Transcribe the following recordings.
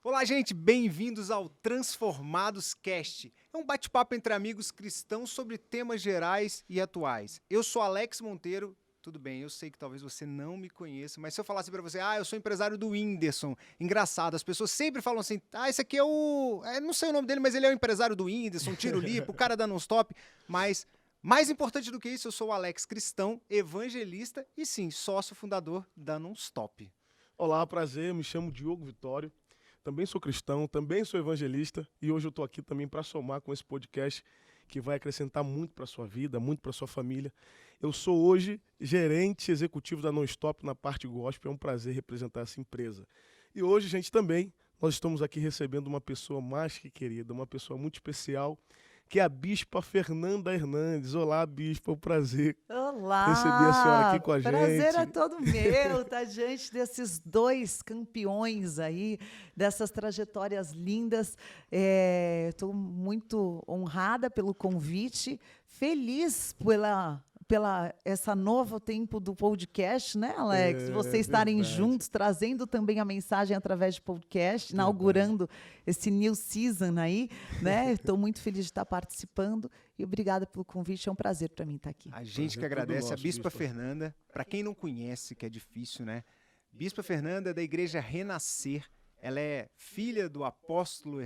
Olá, gente, bem-vindos ao Transformados Cast. É um bate-papo entre amigos cristãos sobre temas gerais e atuais. Eu sou Alex Monteiro. Tudo bem, eu sei que talvez você não me conheça, mas se eu falasse pra você, eu sou empresário do Whindersson. Engraçado, as pessoas sempre falam assim, esse aqui é o... não sei o nome dele, mas ele é o empresário do Whindersson, Tiro Lipo, o cara da Non-Stop. Mas, mais importante do que isso, eu sou o Alex cristão, evangelista e sim, sócio fundador da Non-Stop. Olá, prazer, me chamo Diogo Vitório. Também sou cristão, também sou evangelista e hoje eu estou aqui também para somar com esse podcast que vai acrescentar muito para a sua vida, muito para a sua família. Eu sou hoje gerente executivo da Non-Stop na parte gospel, é um prazer representar essa empresa. E hoje, gente, também nós estamos aqui recebendo uma pessoa mais que querida, uma pessoa muito especial, que é a Bispa Fernanda Hernandes. Olá, Bispa, é um prazer receber a senhora aqui com a gente. Prazer é todo meu, tá diante desses dois campeões aí, dessas trajetórias lindas. Estou muito honrada pelo convite, feliz pela essa novo tempo do podcast, né, Alex? Vocês estarem juntos, trazendo também a mensagem através de podcast, inaugurando esse new season aí, né? Estou muito feliz de estar participando e obrigada pelo convite, é um prazer para mim estar aqui. A gente que agradece a Bispa Fernanda. Para quem não conhece, que é difícil, né? Bispa Fernanda é da Igreja Renascer. Ela é filha do apóstolo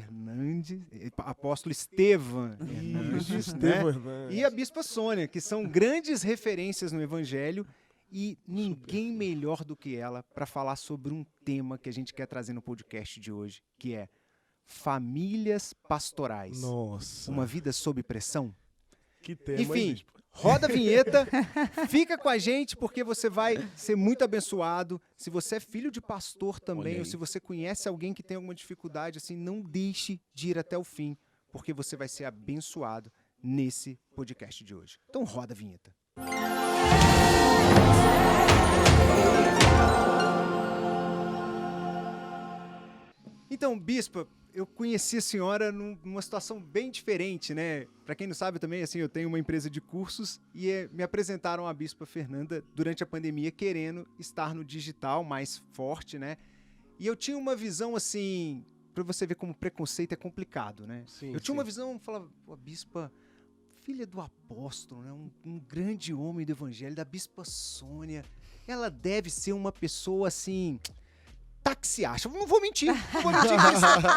apóstolo Estevão Hernandes, né? E a Bispa Sônia, que são grandes referências no Evangelho, e ninguém melhor do que ela para falar sobre um tema que a gente quer trazer no podcast de hoje, que é famílias pastorais. Nossa. Uma vida sob pressão? Que tema, Enfim, hein, roda a vinheta, fica com a gente porque você vai ser muito abençoado. Se você é filho de pastor também, ou se você conhece alguém que tem alguma dificuldade, assim, não deixe de ir até o fim, porque você vai ser abençoado nesse podcast de hoje. Então roda a vinheta. Então, Bispa, eu conheci a senhora numa situação bem diferente, né? Para quem não sabe também, assim, eu tenho uma empresa de cursos e me apresentaram a Bispa Fernanda durante a pandemia querendo estar no digital mais forte, né? E eu tinha uma visão, assim, para você ver como preconceito é complicado, né? Sim, eu tinha uma visão, falava, a Bispa, filha do apóstolo, né? Um grande homem do evangelho, da Bispa Sônia, ela deve ser uma pessoa, assim... Táxi acha. Não vou mentir.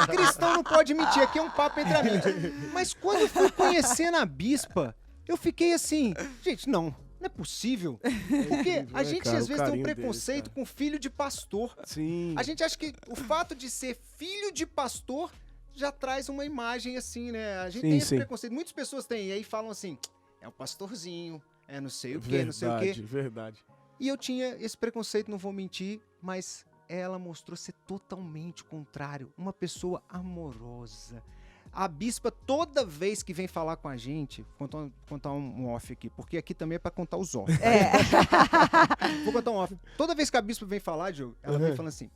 Cristão não pode mentir. Aqui é um papo entre amigos. Mas quando eu fui conhecendo a Bispa, eu fiquei assim, gente, não é possível. Porque a gente às vezes tem um preconceito com filho de pastor. Sim. A gente acha que o fato de ser filho de pastor já traz uma imagem assim, né? A gente tem esse preconceito. Muitas pessoas têm, e aí falam assim, é o pastorzinho, é não sei o quê, não sei o quê. Verdade. E eu tinha esse preconceito, não vou mentir, mas... ela mostrou ser totalmente o contrário, uma pessoa amorosa. A Bispa, toda vez que vem falar com a gente, vou contar um off aqui, porque aqui também é para contar os off. Vou contar um off. Toda vez que a Bispa vem falar, Diogo, ela vem falando assim,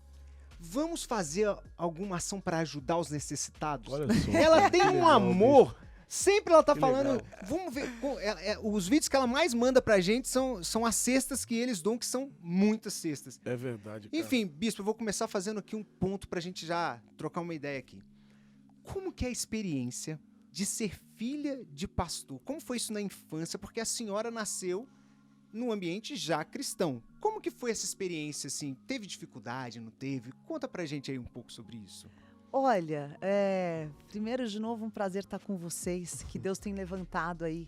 vamos fazer alguma ação para ajudar os necessitados? Olha só. Ela tem um amor... Sempre ela tá Que falando, legal. vamos ver, os vídeos que ela mais manda pra gente são as cestas que eles dão, que são muitas cestas. É verdade, cara. Enfim, Bispo, eu vou começar fazendo aqui um ponto pra gente já trocar uma ideia aqui. Como que é a experiência de ser filha de pastor? Como foi isso na infância? Porque a senhora nasceu num ambiente já cristão. Como que foi essa experiência, assim? Teve dificuldade, não teve? Conta pra gente aí um pouco sobre isso. Olha, primeiro de novo um prazer estar com vocês, que Deus tem levantado aí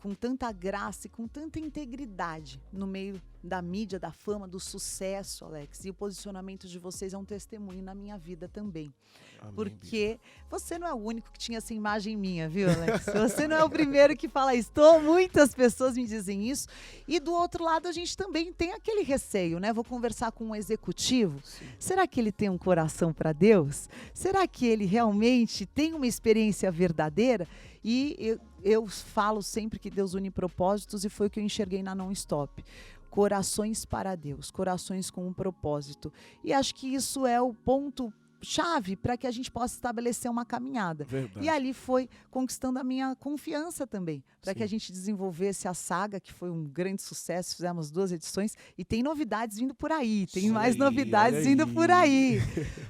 com tanta graça e com tanta integridade no meio da mídia, da fama, do sucesso, Alex. E o posicionamento de vocês é um testemunho na minha vida também. Amém, porque você não é o único que tinha essa imagem minha, viu, Alex? Você não é o primeiro que fala isso. Muitas pessoas me dizem isso. E do outro lado, a gente também tem aquele receio, né? Vou conversar com um executivo. Sim. Será que ele tem um coração para Deus? Será que ele realmente tem uma experiência verdadeira? E eu falo sempre que Deus une propósitos e foi o que eu enxerguei na Non-Stop. Corações para Deus, corações com um propósito. E acho que isso é o ponto chave para que a gente possa estabelecer uma caminhada. Verdade. E ali foi conquistando a minha confiança também, para que Sim. a gente desenvolvesse a saga, que foi um grande sucesso, fizemos 2 edições, e tem novidades vindo por aí, tem Olha mais aí, novidades olha vindo aí. por aí.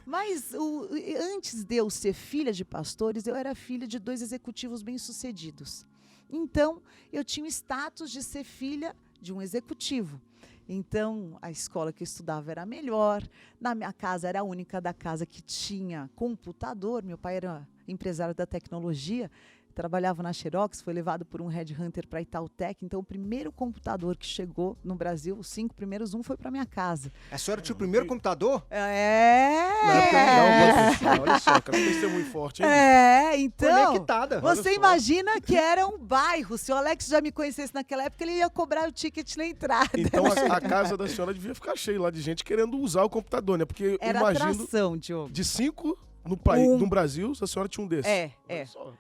Mas antes de eu ser filha de pastores, eu era filha de 2 executivos bem-sucedidos. Então, eu tinha o status de ser filha de um executivo. Então, a escola que eu estudava era a melhor. Na minha casa, era a única da casa que tinha computador. Meu pai era empresário da tecnologia, trabalhava na Xerox, foi levado por um headhunter para Itautec. Então, o primeiro computador que chegou no Brasil, os 5 primeiros, um foi para minha casa. A senhora tinha o primeiro computador? Na época não, olha só, cara, um testemunho forte, hein? Então, Conectada. Olha você só. imagina que era um bairro. Se o Alex já me conhecesse naquela época, ele ia cobrar o ticket na entrada. Então a casa da senhora devia ficar cheia lá de gente querendo usar o computador, né? Porque eu Era imagino, atração, Diogo. de 5 no país, Um. no Brasil, a senhora tinha um desses. É. Olha só.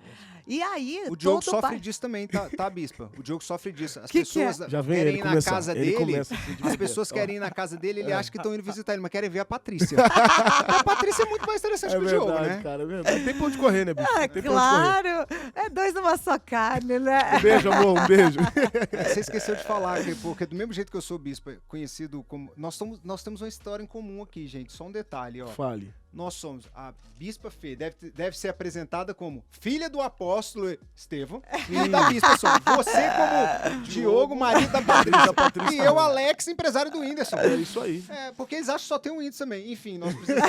E aí, O Diogo todo sofre bairro- disso também, tá, Bispa? O Diogo sofre disso. As Que pessoas é? Já vem querem ele ir na começar, casa ele dele, começa a se as divertir. pessoas Ó. querem ir na casa dele, ele acha que estão indo visitar ele, mas querem ver a Patrícia. A Patrícia é muito mais interessante É que o Diogo, verdade, né? cara, é verdade. Tem pra onde correr, né, bicho? Ah, Tem pra onde correr. claro! É 2 numa só carne, né? Um beijo, amor, um beijo. Você esqueceu de falar, porque do mesmo jeito que eu sou bispa, conhecido como... Nós temos uma história em comum aqui, gente. Só um detalhe, ó. Fale. Nós somos a Bispa Fê, deve ser apresentada como filha do apóstolo Estevão, filha da Bispa Sônia. Você como Diogo, marido da Patrícia. E eu, Alex, empresário do Whindersson. É isso aí. É, porque eles acham que só tem um Whindersson também. Enfim, nós precisamos...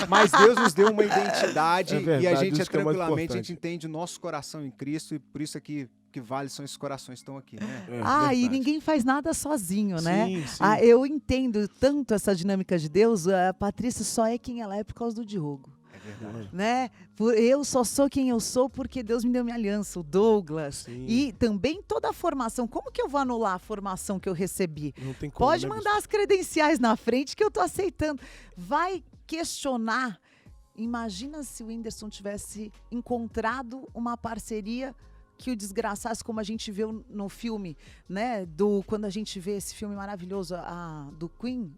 Mas Deus nos deu uma identidade É verdade, e a gente isso que é mais tranquilamente, a importante. gente entende o nosso coração em Cristo e por isso aqui que vale são esses corações que estão aqui, né? É, Ah, e verdade. ninguém faz nada sozinho, né? Sim, sim. Ah, eu entendo tanto essa dinâmica de Deus. A Patrícia só é quem ela é por causa do Diogo. É verdade. Né? Eu só sou quem eu sou porque Deus me deu minha aliança, o Douglas. Sim. E também toda a formação. Como que eu vou anular a formação que eu recebi? Não tem como, Pode né, mandar as credenciais na frente que eu tô aceitando. Vai questionar. Imagina se o Whindersson tivesse encontrado uma parceria que o desgraçasse, como a gente vê no filme, né? Quando a gente vê esse filme maravilhoso, do Queen,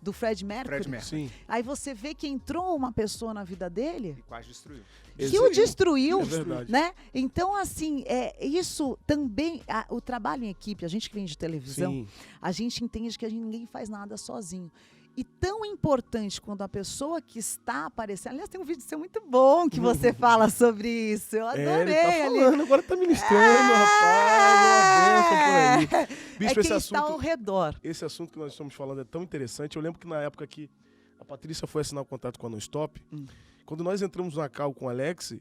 do Fred Mercury. Fred Mercury. Sim. Aí você vê que entrou uma pessoa na vida dele E quase destruiu. que o destruiu, É verdade. né? Então, assim, isso também, o trabalho em equipe, a gente que vem de televisão, Sim. a gente entende que ninguém faz nada sozinho. E tão importante quando a pessoa que está aparecendo... Aliás, tem um vídeo seu muito bom que você fala sobre isso. Eu adorei. Ele tá ali. falando, agora tá ministrando, rapaz, uma bênção por aí. Bicho, É esse quem está ao assunto, redor. esse assunto que nós estamos falando é tão interessante. Eu lembro que na época que a Patrícia foi assinar o contrato com a Non-Stop, quando nós entramos na call com o Alex,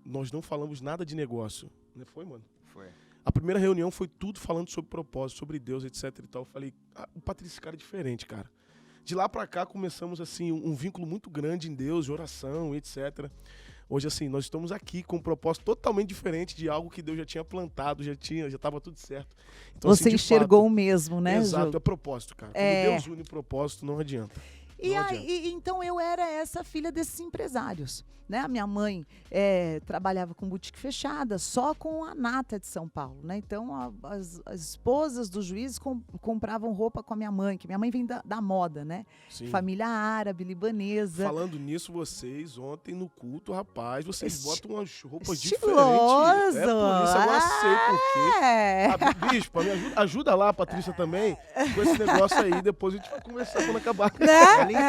nós não falamos nada de negócio. Não foi, mano? Foi. A primeira reunião foi tudo falando sobre propósito, sobre Deus, etc e tal. Eu falei, o Patrícia, esse cara é diferente, cara. De lá pra cá começamos assim um vínculo muito grande em Deus, de oração, etc. Hoje assim, nós estamos aqui com um propósito totalmente diferente de algo que Deus já tinha plantado, já estava tudo certo. Então, Você assim, de enxergou fato, o mesmo, né, Exato, Ju? é propósito, cara. Quando É. Deus une o propósito, não adianta. E Não aí, então eu era essa filha desses empresários, né? A minha mãe trabalhava com boutique fechada, só com a nata de São Paulo, né? Então as esposas dos juízes compravam roupa com a minha mãe, que minha mãe vem da moda, né? Sim. Família árabe, libanesa. Falando nisso, vocês ontem no culto, rapaz, vocês botam umas roupas Estiloso! diferentes. É por isso, agora sei por quê. É. Ah, bispo, ajuda lá a Patrícia também com esse negócio aí. Depois a gente vai conversar quando acabar. Ela entende,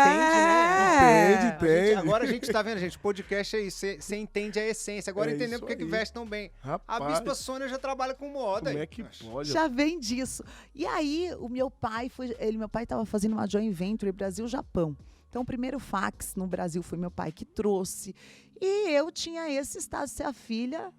né? Entende. Agora a gente tá vendo, gente, podcast aí, você entende a essência. Agora É entendemos isso porque que aí. veste tão bem. A Rapaz, Bispa Sônia já trabalha com moda. como aí. é que pode? Já vem disso. E aí, o meu pai meu pai estava fazendo uma joint venture Brasil-Japão. Então, o primeiro fax no Brasil foi meu pai que trouxe. E eu tinha esse status de ser a filha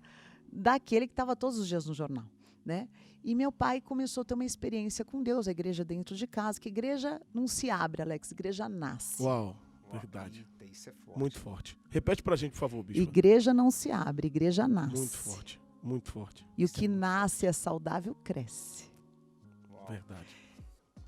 daquele que estava todos os dias no jornal, né? E meu pai começou a ter uma experiência com Deus, a igreja dentro de casa, que igreja não se abre, Alex, igreja nasce. Uau, verdade. Eita, isso é forte. Muito forte. Repete pra gente, por favor, bispo. Igreja não se abre, igreja nasce. Muito forte, muito forte. E o que nasce é saudável, cresce. Verdade.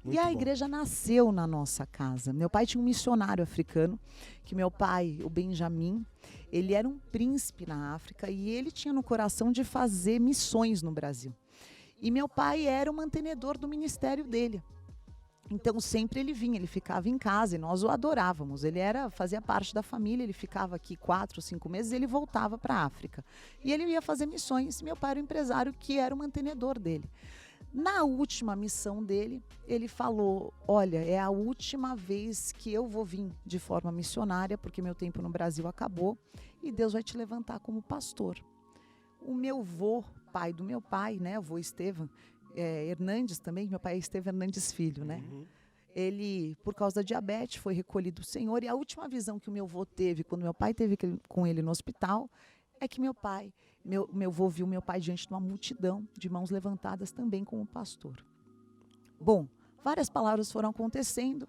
E Muito a bom. igreja nasceu na nossa casa. Meu pai tinha um missionário africano, que meu pai, o Benjamin, ele era um príncipe na África e ele tinha no coração de fazer missões no Brasil. E meu pai era o mantenedor do ministério dele. Então sempre ele vinha, ele ficava em casa e nós o adorávamos. Ele fazia parte da família, ele ficava aqui 4, 5 meses e ele voltava para a África. E ele ia fazer missões. Meu pai era o empresário que era o mantenedor dele. Na última missão dele, ele falou: olha, é a última vez que eu vou vir de forma missionária, porque meu tempo no Brasil acabou, e Deus vai te levantar como pastor. O meu avô, pai do meu pai, né, o avô Estevam, Hernandes também, meu pai é Estevam Hernandes Filho, né? Ele, por causa da diabetes, foi recolhido do Senhor, e a última visão que o meu avô teve, quando meu pai teve com ele no hospital, é que meu avô viu meu pai diante de uma multidão de mãos levantadas também como pastor. Bom, várias palavras foram acontecendo.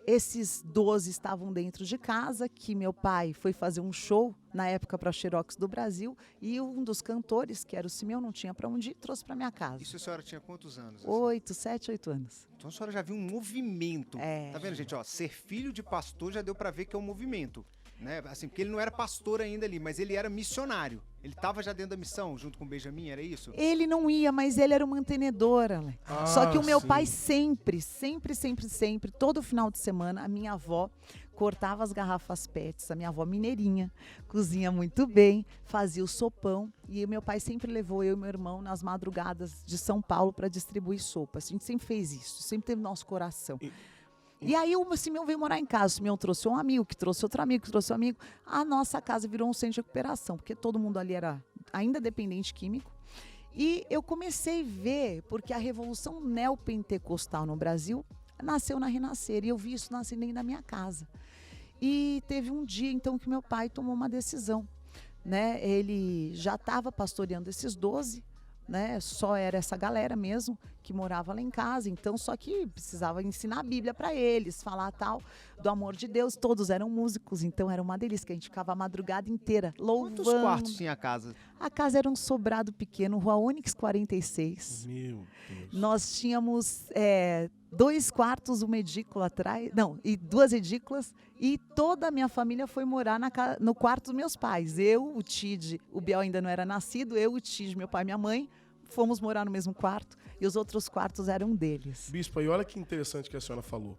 Esses 12 estavam dentro de casa, que meu pai foi fazer um show na época para a Xerox do Brasil, e um dos cantores, que era o Simeão, não tinha para onde ir, trouxe para minha casa. Isso a senhora tinha quantos anos? Assim? 7, 8 anos. Então a senhora já viu um movimento. Tá vendo, gente? Ó, ser filho de pastor já deu para ver que é um movimento. Né? Assim, porque ele não era pastor ainda ali, mas ele era missionário. Ele estava já dentro da missão, junto com o Benjamin, era isso? Ele não ia, mas ele era o mantenedor, Alex. Só que o meu pai sempre, todo final de semana, a minha avó cortava as garrafas PETs, a minha avó mineirinha, cozinha muito bem, fazia o sopão, e o meu pai sempre levou eu e meu irmão nas madrugadas de São Paulo para distribuir sopas. A gente sempre fez isso, sempre teve no nosso coração. E aí o Simeão veio morar em casa. O Simeão trouxe um amigo, que trouxe outro amigo, que trouxe um amigo. A nossa casa virou um centro de recuperação, porque todo mundo ali era ainda dependente químico. E eu comecei a ver, porque a revolução neopentecostal no Brasil nasceu na Renascer, e eu vi isso nascer dentro da minha casa. E teve um dia, então, que meu pai tomou uma decisão, né? Ele já estava pastoreando esses 12, né? Só era essa galera mesmo que morava lá em casa, então só que precisava ensinar a Bíblia para eles, falar tal do amor de Deus. Todos eram músicos, então era uma delícia, que a gente ficava a madrugada inteira louvando. Quantos quartos tinha a casa? A casa era um sobrado pequeno, Rua Ônix 46. Meu Deus. Nós tínhamos 2 quartos, uma edícula atrás, e 2 edículas, e toda a minha família foi morar no quarto dos meus pais. Eu, o Tid, o Biel ainda não era nascido, eu, o Tid, meu pai e minha mãe, fomos morar no mesmo quarto, e os outros quartos eram deles. Bispa, e olha que interessante que a senhora falou.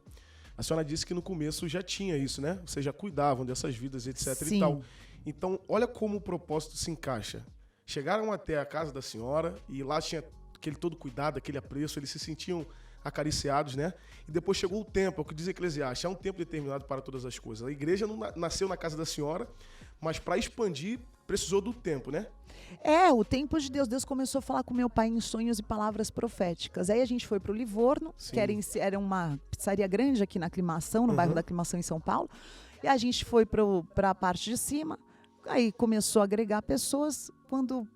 A senhora disse que no começo já tinha isso, né? Vocês já cuidavam dessas vidas, etc. Sim. E tal. Então, olha como o propósito se encaixa. Chegaram até a casa da senhora e lá tinha aquele todo cuidado, aquele apreço, eles se sentiam acariciados, né? E depois chegou o tempo, é o que diz Eclesiastes, há um tempo determinado para todas as coisas. A igreja não nasceu na casa da senhora, mas para expandir precisou do tempo, né? O tempo de Deus. Deus começou a falar com meu pai em sonhos e palavras proféticas. Aí a gente foi para o Livorno, Sim. que era uma pizzaria grande aqui na Aclimação, no bairro da Aclimação em São Paulo. E a gente foi para a parte de cima. Aí começou a agregar pessoas. Quando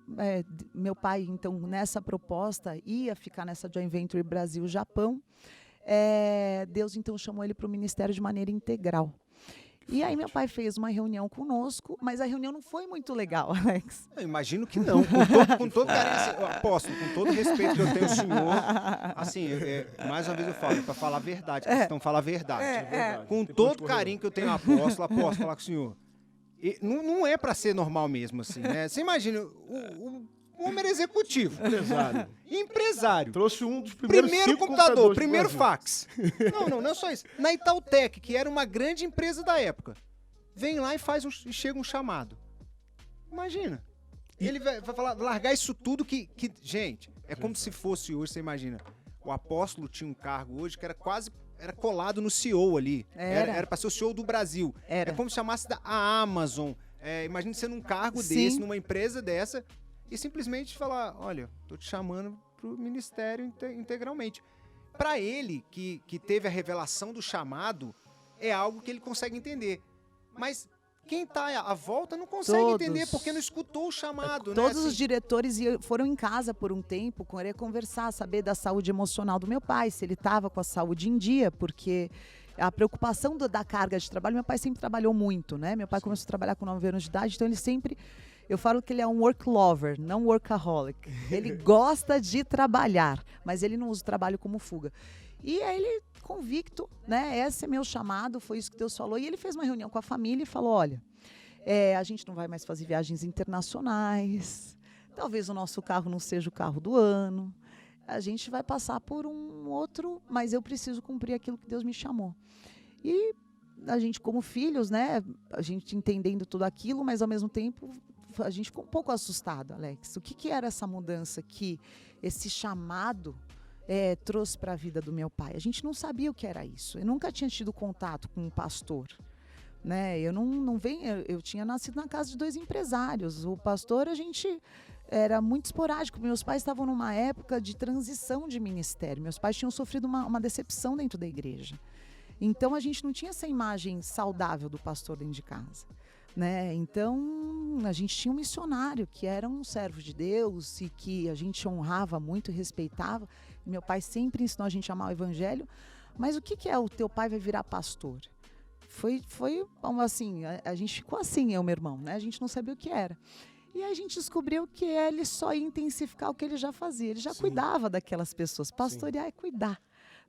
meu pai, então, nessa proposta, ia ficar nessa Joint Venture Brasil-Japão, Deus, então, chamou ele para o ministério de maneira integral. E aí meu pai fez uma reunião conosco, mas a reunião não foi muito legal, Alex. Eu imagino que não. Com todo carinho, assim, apóstolo, com todo respeito que eu tenho ao senhor, assim, mais uma vez eu falo, para falar a verdade, cristão fala a verdade. Com todo carinho que eu tenho ao apóstolo, falar com o senhor. Não é para ser normal mesmo, assim, né? Você imagina, o homem era executivo. Empresário. Trouxe um dos primeiros primeiro 5 computador, primeiro fax. Não é só isso. Na Itautec, que era uma grande empresa da época, vem lá e chega um chamado. Imagina. Ele vai falar, largar isso tudo que gente, é como se fosse hoje, você imagina. O apóstolo tinha um cargo hoje que era colado no CEO ali. Era para ser o CEO do Brasil. É como se chamasse a Amazon. Imagina você num cargo desse, numa empresa dessa, e simplesmente falar, olha, tô te chamando pro ministério integralmente. Para ele, que teve a revelação do chamado, é algo que ele consegue entender. Mas quem tá à volta não consegue entender, porque não escutou o chamado. Todos né? os diretores foram em casa por um tempo, querer conversar, saber da saúde emocional do meu pai, se ele estava com a saúde em dia, porque a preocupação da carga de trabalho, meu pai sempre trabalhou muito, né? Meu pai começou a trabalhar com 9 anos de idade, então ele sempre... Eu falo que ele é um work lover, não workaholic. Ele gosta de trabalhar, mas ele não usa o trabalho como fuga. E aí ele, convicto, né? Esse é meu chamado, foi isso que Deus falou. E ele fez uma reunião com a família e falou, olha, a gente não vai mais fazer viagens internacionais, talvez o nosso carro não seja o carro do ano. a gente vai passar por um outro, mas eu preciso cumprir aquilo que Deus me chamou. E a gente, como filhos, né, a gente entendendo tudo aquilo, mas ao mesmo tempo a gente ficou um pouco assustado, Alex. O que era essa mudança que esse chamado trouxe para a vida do meu pai? A gente não sabia o que era isso. Eu nunca tinha tido contato com um pastor. Né? Eu tinha nascido na casa de 2 empresários. O pastor, a gente era muito esporádico. Meus pais estavam numa época de transição de ministério. Meus pais tinham sofrido uma decepção dentro da igreja. Então, a gente não tinha essa imagem saudável do pastor dentro de casa. Né? Então, a gente tinha um missionário que era um servo de Deus e que a gente honrava muito e respeitava. Meu pai sempre ensinou a gente a amar o evangelho. Mas o que é o teu pai vai virar pastor? Foi assim, a gente ficou assim, eu e meu irmão, né? A gente não sabia o que era. E a gente descobriu que ele só ia intensificar o que ele já fazia. Ele já cuidava daquelas pessoas. Pastorear é cuidar,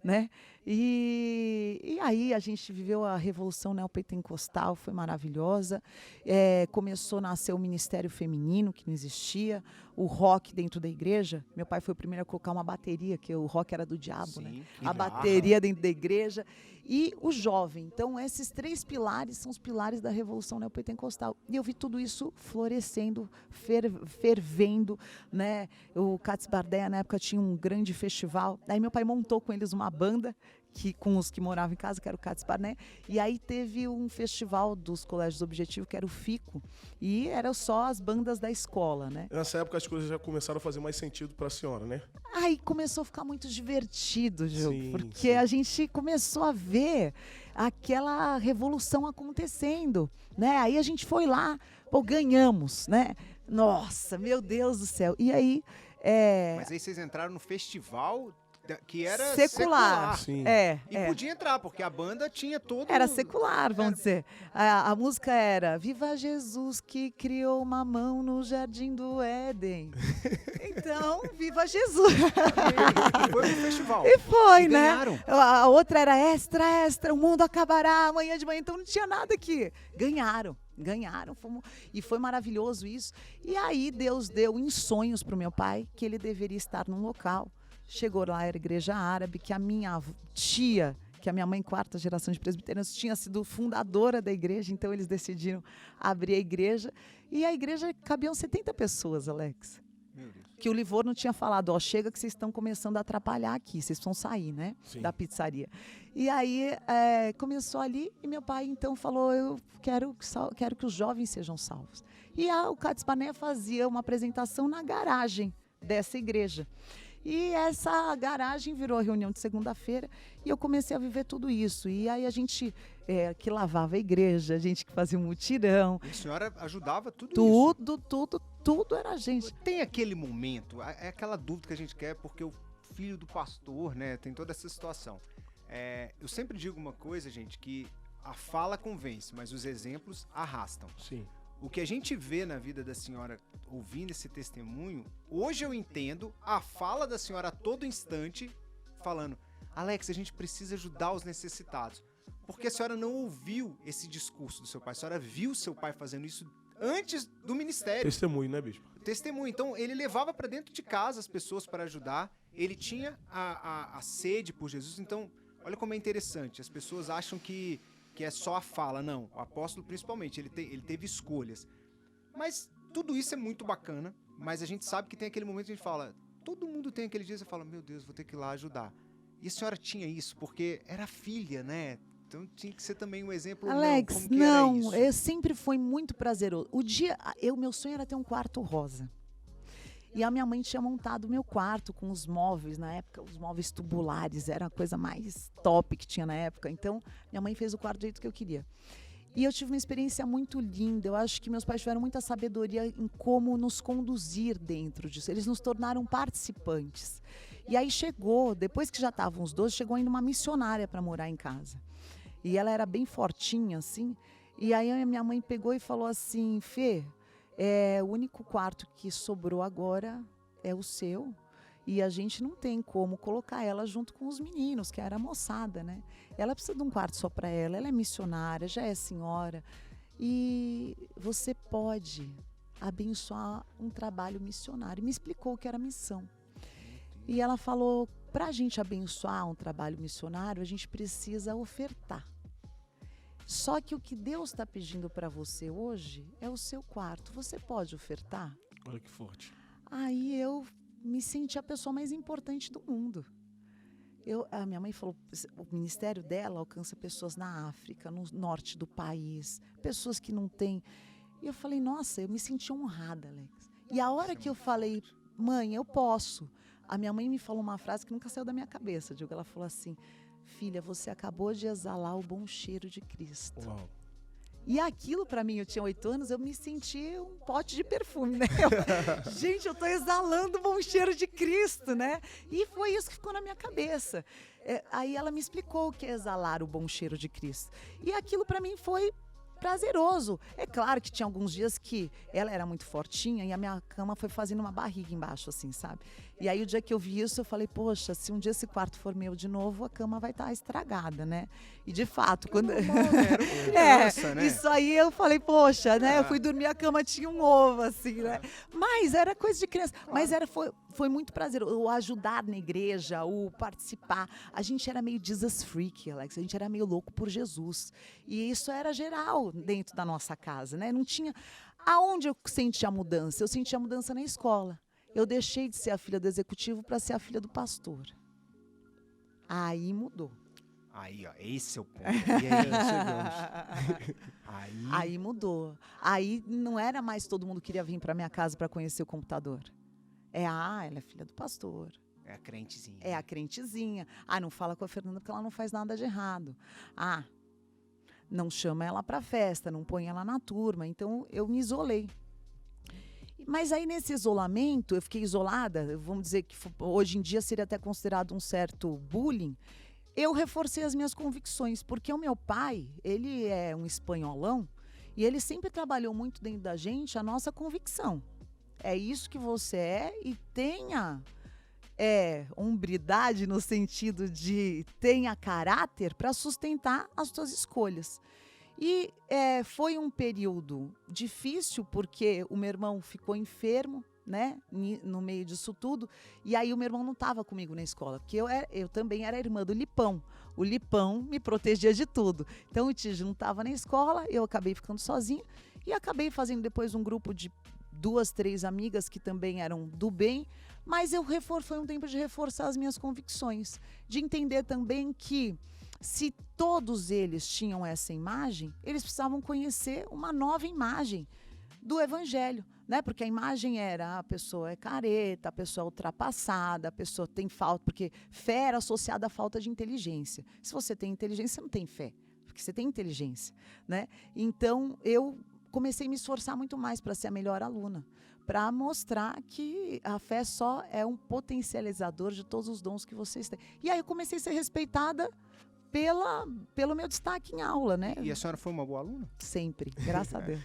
né? E aí a gente viveu a revolução neopentecostal, foi maravilhosa. Começou a nascer o ministério feminino, que não existia. O rock dentro da igreja. Meu pai foi o primeiro a colocar uma bateria, que o rock era do diabo, né? A bateria dentro da igreja. E o jovem. Então, esses 3 pilares são os pilares da revolução neopentecostal. E eu vi tudo isso florescendo, fervendo, né? O Cats Bardeia, na época, tinha um grande festival. Aí meu pai montou com eles uma banda, com os que moravam em casa, que era o Cats Barné, e aí teve um festival dos colégios Objetivo, que era o FICO, e eram só as bandas da escola, né? Nessa época as coisas já começaram a fazer mais sentido para a senhora, né? Aí começou a ficar muito divertido, Gil, porque sim. a gente começou a ver aquela revolução acontecendo, né? Aí a gente foi lá, ganhamos, né? Nossa, meu Deus do céu. E aí... Mas aí vocês entraram no festival que era secular. Sim. E podia entrar, porque a banda tinha todo... Era secular, vamos dizer. A música era Viva Jesus que criou uma mão no jardim do Éden. Então, viva Jesus. E foi pro festival. E foi, né? Ganharam. A outra era extra, o mundo acabará amanhã de manhã, então não tinha nada aqui. Ganharam, e foi maravilhoso isso. E aí Deus deu em sonhos para o meu pai que ele deveria estar num local. Chegou lá, era a igreja árabe, que a minha tia, que a minha mãe, 4ª geração de presbiterianos, tinha sido fundadora da igreja, então eles decidiram abrir a igreja. E a igreja cabiam 70 pessoas, Alex. Meu Deus. Que o Livorno tinha falado, chega que vocês estão começando a atrapalhar aqui, vocês precisam sair, né? Sim. Da pizzaria. E aí começou ali e meu pai então falou, eu quero que os jovens sejam salvos. E o Cats Barné fazia uma apresentação na garagem dessa igreja. E essa garagem virou a reunião de segunda-feira e eu comecei a viver tudo isso. E aí a gente que lavava a igreja, a gente que fazia um mutirão. E a senhora ajudava tudo isso? Tudo era a gente. Tem aquele momento, é aquela dúvida que a gente quer, porque o filho do pastor, né, tem toda essa situação. Eu sempre digo uma coisa, gente, que a fala convence, mas os exemplos arrastam. Sim. O que a gente vê na vida da senhora, ouvindo esse testemunho, hoje eu entendo a fala da senhora a todo instante, falando, Alex, a gente precisa ajudar os necessitados. Porque a senhora não ouviu esse discurso do seu pai, a senhora viu seu pai fazendo isso antes do ministério. Testemunho, né, bispo? Testemunho. Então, ele levava para dentro de casa as pessoas para ajudar, ele tinha a sede por Jesus. Então, olha como é interessante, as pessoas acham que é só a fala. Não, o apóstolo principalmente, ele teve escolhas. Mas tudo isso é muito bacana, mas a gente sabe que tem aquele momento que a gente fala, todo mundo tem aquele dia, você fala, meu Deus, vou ter que ir lá ajudar. E a senhora tinha isso, porque era filha, né? Então tinha que ser também um exemplo. Alex, como que era isso? eu sempre foi muito prazeroso. Meu sonho era ter um quarto rosa. E a minha mãe tinha montado o meu quarto com os móveis, na época, os móveis tubulares, era a coisa mais top que tinha na época. Então, minha mãe fez o quarto do jeito que eu queria. E eu tive uma experiência muito linda. Eu acho que meus pais tiveram muita sabedoria em como nos conduzir dentro disso. Eles nos tornaram participantes. E aí depois que já estavam os 12, chegou ainda uma missionária para morar em casa. E ela era bem fortinha, assim. E aí a minha mãe pegou e falou assim, Fê, o único quarto que sobrou agora é o seu. E a gente não tem como colocar ela junto com os meninos, que era a moçada, né? Ela precisa de um quarto só para ela é missionária, já é senhora. E você pode abençoar um trabalho missionário. E me explicou o que era missão. E ela falou, para a gente abençoar um trabalho missionário, a gente precisa ofertar. Só que o que Deus está pedindo para você hoje é o seu quarto. Você pode ofertar? Olha que forte. Aí eu me senti a pessoa mais importante do mundo. A minha mãe falou, o ministério dela alcança pessoas na África, no norte do país, pessoas que não têm. E eu falei, nossa, eu me senti honrada, Alex. E a hora que eu falei, mãe, eu posso. A minha mãe me falou uma frase que nunca saiu da minha cabeça. Ela falou assim, filha, você acabou de exalar o bom cheiro de Cristo. Uau. E aquilo para mim, eu tinha 8 anos, eu me senti um pote de perfume, né? Gente, eu tô exalando o bom cheiro de Cristo, né? E foi isso que ficou na minha cabeça. Aí ela me explicou o que é exalar o bom cheiro de Cristo. E aquilo para mim foi prazeroso. É claro que tinha alguns dias que ela era muito fortinha e a minha cama foi fazendo uma barriga embaixo, assim, sabe? E aí o dia que eu vi isso, eu falei, poxa, se um dia esse quarto for meu de novo, a cama vai estar estragada, né? E de fato, quando... Criança, né? Isso aí eu falei, poxa, né? Eu fui dormir, a cama tinha um ovo, assim, né? Mas era coisa de criança. Mas foi muito prazeroso. O ajudar na igreja, o participar. A gente era meio Jesus freak, Alex. A gente era meio louco por Jesus. E isso era geral dentro da nossa casa, né? Não tinha... Aonde eu senti a mudança? Eu senti a mudança na escola. Eu deixei de ser a filha do executivo para ser a filha do pastor. Aí mudou. Aí, ó, esse é o ponto. E aí, Aí mudou. Aí não era mais todo mundo que queria vir para minha casa para conhecer o computador. Ela é filha do pastor. É a crentezinha. É a crentezinha. Não fala com a Fernanda porque ela não faz nada de errado. Não chama ela para festa, não põe ela na turma. Então eu me isolei. Mas aí nesse isolamento, eu fiquei isolada, vamos dizer que hoje em dia seria até considerado um certo bullying. Eu reforcei as minhas convicções, porque o meu pai, ele é um espanholão e ele sempre trabalhou muito dentro da gente a nossa convicção. É isso que você é e tenha hombridade no sentido de tenha caráter para sustentar as suas escolhas. E foi um período difícil, porque o meu irmão ficou enfermo, né, no meio disso tudo, e aí o meu irmão não estava comigo na escola, porque eu também era irmã do Lipão. O Lipão me protegia de tudo. Então o Tigi não estava na escola, eu acabei ficando sozinha, e acabei fazendo depois um grupo de 2, 3 amigas que também eram do bem, mas foi um tempo de reforçar as minhas convicções, de entender também que se todos eles tinham essa imagem, eles precisavam conhecer uma nova imagem do evangelho, né? Porque a imagem era a pessoa é careta, a pessoa é ultrapassada, a pessoa tem falta, porque fé era associada à falta de inteligência. Se você tem inteligência, você não tem fé, porque você tem inteligência, né? Então, eu comecei a me esforçar muito mais para ser a melhor aluna, para mostrar que a fé só é um potencializador de todos os dons que vocês têm. E aí eu comecei a ser respeitada pelo meu destaque em aula, né? E a senhora foi uma boa aluna? Sempre, graças a Deus.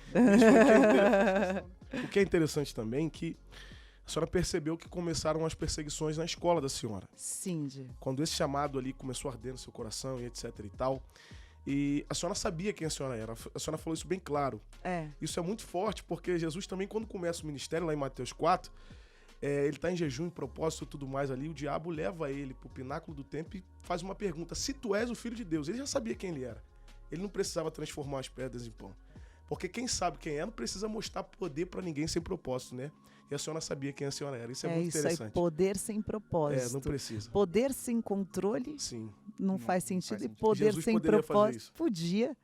O que é interessante também é que a senhora percebeu que começaram as perseguições na escola da senhora. Sim, quando esse chamado ali começou a arder no seu coração e etc e tal, e a senhora sabia quem a senhora era. A senhora falou isso bem claro. Isso é muito forte, porque Jesus também, quando começa o ministério, lá em Mateus 4, ele está em jejum, em propósito e tudo mais ali, o diabo leva ele para o pináculo do templo e faz uma pergunta: se tu és o Filho de Deus? Ele já sabia quem ele era. Ele não precisava transformar as pedras em pão. Porque quem sabe quem é não precisa mostrar poder para ninguém sem propósito, né? E a senhora sabia quem a senhora era. Isso é muito isso interessante. Aí, poder sem propósito. Não precisa. Poder sem controle. Sim. Não faz sentido. E poder Jesus sem propósito. Podia.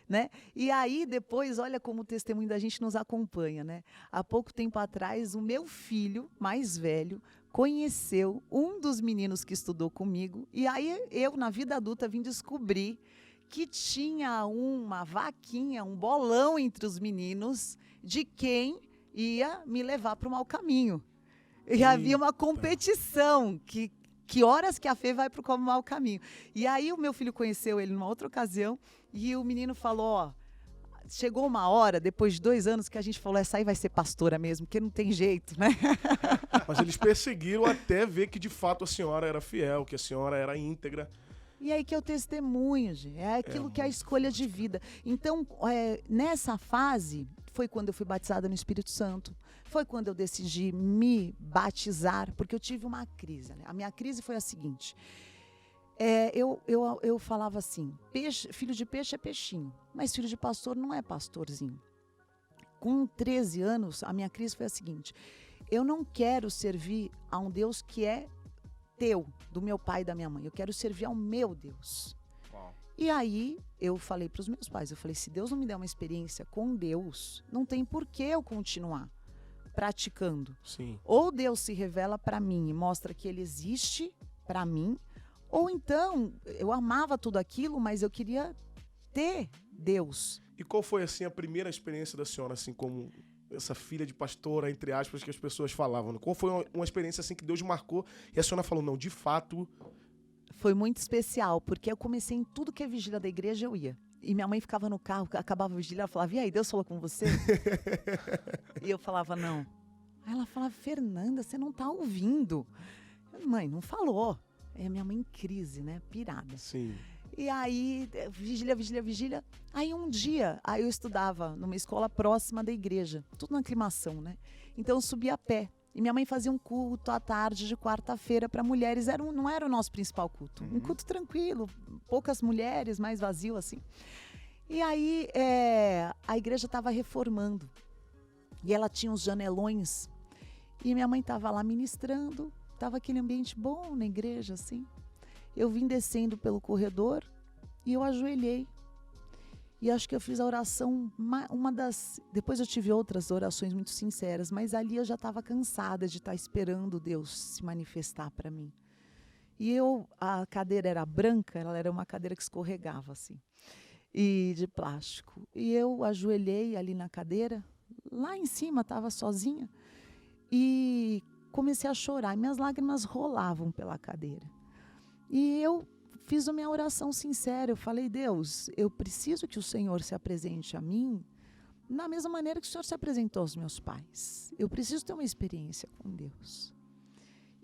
Né? E aí, depois, olha como o testemunho da gente nos acompanha, né? Há pouco tempo atrás, o meu filho mais velho conheceu um dos meninos que estudou comigo. E aí, eu, na vida adulta, vim descobrir que tinha uma vaquinha, um bolão entre os meninos de quem ia me levar para o mau caminho. E havia uma competição, que horas que a Fê vai para o mau caminho. E aí o meu filho conheceu ele numa outra ocasião e o menino falou, chegou uma hora, depois de 2 anos, que a gente falou, essa aí vai ser pastora mesmo, porque não tem jeito, né? Mas eles perseguiram até ver que de fato a senhora era fiel, que a senhora era íntegra. E aí que eu testemunho, gente. É aquilo que é a escolha de vida. Então, nessa fase, foi quando eu fui batizada no Espírito Santo, foi quando eu decidi me batizar, porque eu tive uma crise, né? A minha crise foi a seguinte, eu falava assim, filho de peixe é peixinho, mas filho de pastor não é pastorzinho. Com 13 anos, a minha crise foi a seguinte, eu não quero servir a um Deus que é teu, do meu pai e da minha mãe, eu quero servir ao meu Deus. Uau. E aí, eu falei para os meus pais, eu falei, se Deus não me der uma experiência com Deus, não tem por que eu continuar praticando. Sim. Ou Deus se revela para mim e mostra que Ele existe para mim, ou então, eu amava tudo aquilo, mas eu queria ter Deus. E qual foi, assim, a primeira experiência da senhora, assim, como essa filha de pastora, entre aspas, que as pessoas falavam? Qual foi uma experiência, assim, que Deus marcou e a senhora falou, não, de fato... Foi muito especial, porque eu comecei em tudo que é vigília da igreja, eu ia. E minha mãe ficava no carro, acabava a vigília, ela falava, e aí, Deus falou com você? E eu falava, não. Aí ela falava, Fernanda, você não tá ouvindo. Mãe, não falou. É minha mãe em crise, né? Pirada. Sim. E aí, vigília. Aí um dia, eu estudava numa escola próxima da igreja, tudo na aclimação, né? Então eu subia a pé. E minha mãe fazia um culto à tarde de quarta-feira para mulheres. Não era o nosso principal culto. Um culto tranquilo, poucas mulheres, mais vazio assim. E aí a igreja estava reformando. E ela tinha uns janelões. E minha mãe estava lá ministrando. Estava aquele ambiente bom na igreja, assim. Eu vim descendo pelo corredor e eu ajoelhei. E acho que eu fiz a oração, depois eu tive outras orações muito sinceras, mas ali eu já estava cansada de estar esperando Deus se manifestar para mim. E a cadeira era branca, ela era uma cadeira que escorregava assim, e de plástico. E eu ajoelhei ali na cadeira, lá em cima, estava sozinha, e comecei a chorar, e minhas lágrimas rolavam pela cadeira. E eu fiz a minha oração sincera, eu falei, Deus, eu preciso que o Senhor se apresente a mim da mesma maneira que o Senhor se apresentou aos meus pais. Eu preciso ter uma experiência com Deus.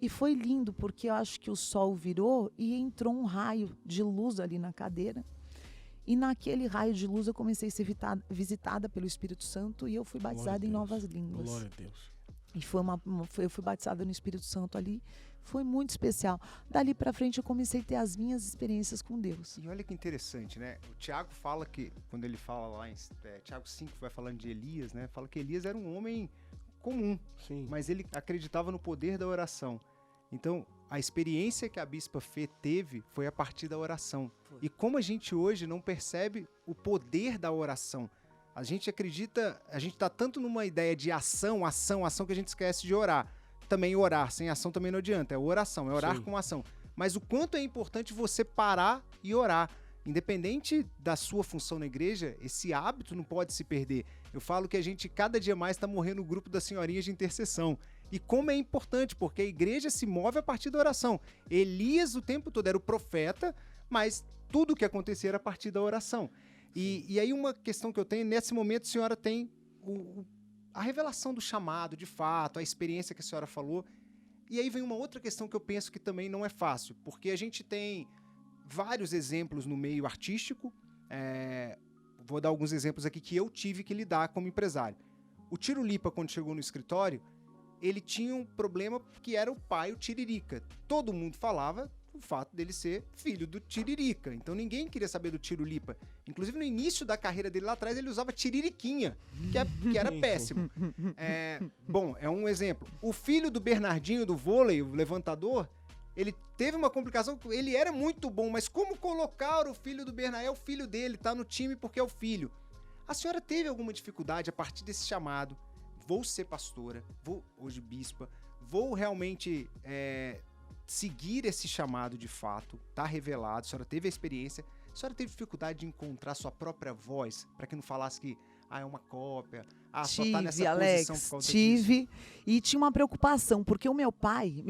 E foi lindo, porque eu acho que o sol virou e entrou um raio de luz ali na cadeira. E naquele raio de luz eu comecei a ser visitada pelo Espírito Santo e eu fui batizada em novas línguas. Glória a Deus. E eu fui batizada no Espírito Santo ali. Foi muito especial. Dali para frente eu comecei a ter as minhas experiências com Deus. E olha que interessante, né? O Tiago fala que, quando ele fala lá em Tiago 5, vai falando de Elias, né? Fala que Elias era um homem comum, Sim. mas ele acreditava no poder da oração. Então, a experiência que a Bispa Fê teve foi a partir da oração. E como a gente hoje não percebe o poder da oração, a gente acredita, a gente está tanto numa ideia de ação, que a gente esquece de orar. Também orar, sem ação também não adianta, é oração, é orar Sim. com ação. Mas o quanto é importante você parar e orar. Independente da sua função na igreja, esse hábito não pode se perder. Eu falo que a gente cada dia mais está morrendo no grupo das senhorinhas de intercessão. E como é importante, porque a igreja se move a partir da oração. Elias o tempo todo era o profeta, mas tudo o que acontecia era a partir da oração. E aí uma questão que eu tenho, nesse momento a senhora tem a revelação do chamado, de fato, a experiência que a senhora falou. E aí vem uma outra questão que eu penso que também não é fácil, porque a gente tem vários exemplos no meio artístico. Vou dar alguns exemplos aqui que eu tive que lidar como empresário. O Tiro Lipa, quando chegou no escritório, ele tinha um problema que era o pai, o Tiririca. Todo mundo falava o fato dele ser filho do Tiririca. Então ninguém queria saber do Tiro Lipa. Inclusive no início da carreira dele lá atrás ele usava Tiririquinha, que era péssimo. Bom, é um exemplo. O filho do Bernardinho do vôlei, o levantador, ele teve uma complicação, ele era muito bom, mas como colocar o filho do Bernardinho? É o filho dele, tá no time porque é o filho. A senhora teve alguma dificuldade a partir desse chamado? Vou ser pastora, vou hoje bispa, vou realmente seguir esse chamado de fato, tá revelado, a senhora teve a experiência, a senhora teve dificuldade de encontrar sua própria voz, para que não falasse que é uma cópia, só tá nessa Alex, posição por causa tive, disso. E tinha uma preocupação, porque o meu pai,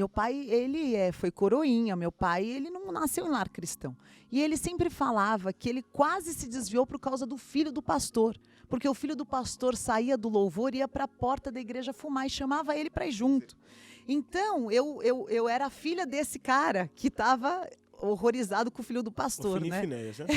ele foi coroinha, meu pai, ele não nasceu em lar cristão. E ele sempre falava que ele quase se desviou por causa do filho do pastor, porque o filho do pastor saía do louvor e ia para a porta da igreja fumar e chamava ele para ir junto. Então, eu era filha desse cara que estava horrorizado com o filho do pastor, né? Finéias, né?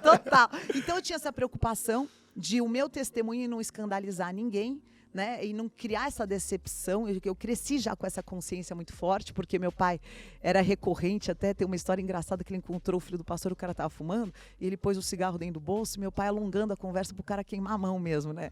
Total. Então eu tinha essa preocupação de o meu testemunho não escandalizar ninguém, né, e não criar essa decepção. Eu cresci já com essa consciência muito forte, porque meu pai era recorrente, até tem uma história engraçada que ele encontrou o filho do pastor, o cara estava fumando, e ele pôs o cigarro dentro do bolso, e meu pai alongando a conversa pro cara queimar a mão mesmo, né?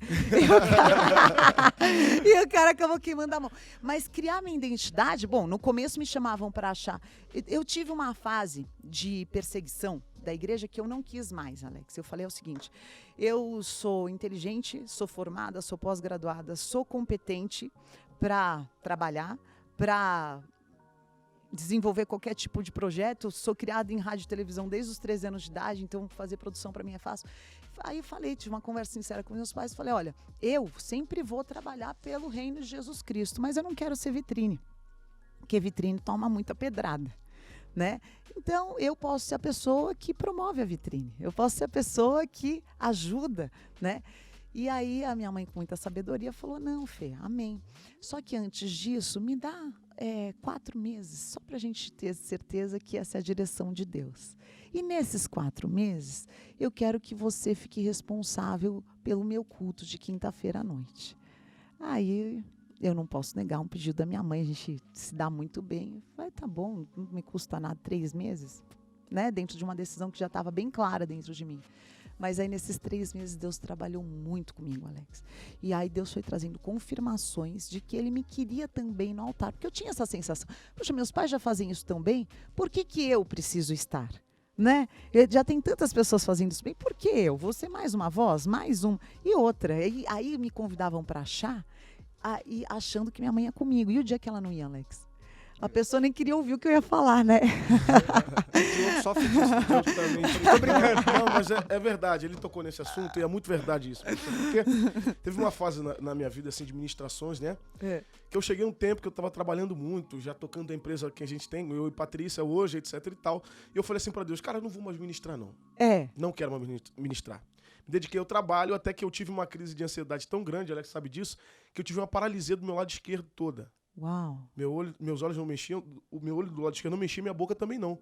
E o cara acabou queimando a mão. Mas criar minha identidade, bom, no começo me chamavam para achar. Eu tive uma fase de perseguição da igreja que eu não quis mais, Alex. Eu falei o seguinte: eu sou inteligente, sou formada, sou pós-graduada, sou competente para trabalhar, para desenvolver qualquer tipo de projeto. Sou criada em rádio e televisão desde os 13 anos de idade, então fazer produção para mim é fácil. Aí tive uma conversa sincera com meus pais, falei: olha, eu sempre vou trabalhar pelo reino de Jesus Cristo, mas eu não quero ser vitrine, porque vitrine toma muita pedrada, né? Então, eu posso ser a pessoa que promove a vitrine. Eu posso ser a pessoa que ajuda, né? E aí, a minha mãe, com muita sabedoria, falou: não, Fê, amém. Só que antes disso, me dá 4 meses, só para a gente ter certeza que essa é a direção de Deus. E nesses 4 meses, eu quero que você fique responsável pelo meu culto de quinta-feira à noite. Aí eu não posso negar um pedido da minha mãe, a gente se dá muito bem. Vai, tá bom, não me custa nada 3 meses, né? Dentro de uma decisão que já estava bem clara dentro de mim. Mas aí nesses 3 meses Deus trabalhou muito comigo, Alex. E aí Deus foi trazendo confirmações de que Ele me queria também no altar. Porque eu tinha essa sensação: poxa, meus pais já fazem isso tão bem, por que eu preciso estar? Né? Já tem tantas pessoas fazendo isso bem, por que eu? Vou ser mais uma voz, mais um e outra. E aí me convidavam para achar, e achando que minha mãe ia comigo. E o dia que ela não ia, Alex? A pessoa nem queria ouvir o que eu ia falar, né? Eu sofro disso. Eu também. Tô brincando. Não, mas é verdade. Ele tocou nesse assunto e é muito verdade isso. Porque teve uma fase na minha vida, assim, de ministrações, né? Que eu cheguei um tempo que eu tava trabalhando muito, já tocando a empresa que a gente tem, eu e Patrícia hoje, etc e tal. E eu falei assim pra Deus: cara, eu não vou mais ministrar, não. Não quero mais ministrar. Me dediquei ao trabalho, até que eu tive uma crise de ansiedade tão grande, Alex sabe disso, que eu tive uma paralisia do meu lado esquerdo toda. Uau. Meus olhos não mexiam, o meu olho do lado esquerdo não mexia, minha boca também não.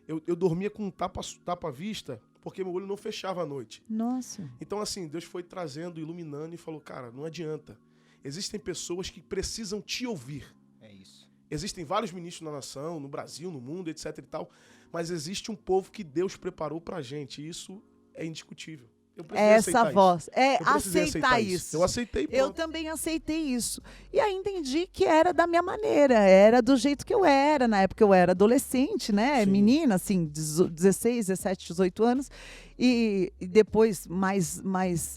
Eu dormia com um tapa-vista, porque meu olho não fechava à noite. Nossa. Então, assim, Deus foi trazendo, iluminando e falou: cara, não adianta. Existem pessoas que precisam te ouvir. É isso. Existem vários ministros na nação, no Brasil, no mundo, etc e tal, mas existe um povo que Deus preparou pra gente, e isso é indiscutível. Essa voz. Aceitar isso. Eu aceitei, pronto. Eu também aceitei isso. E aí entendi que era da minha maneira, era do jeito que eu era. Na época eu era adolescente, né? Sim. Menina, assim, 16, 17, 18 anos. E depois,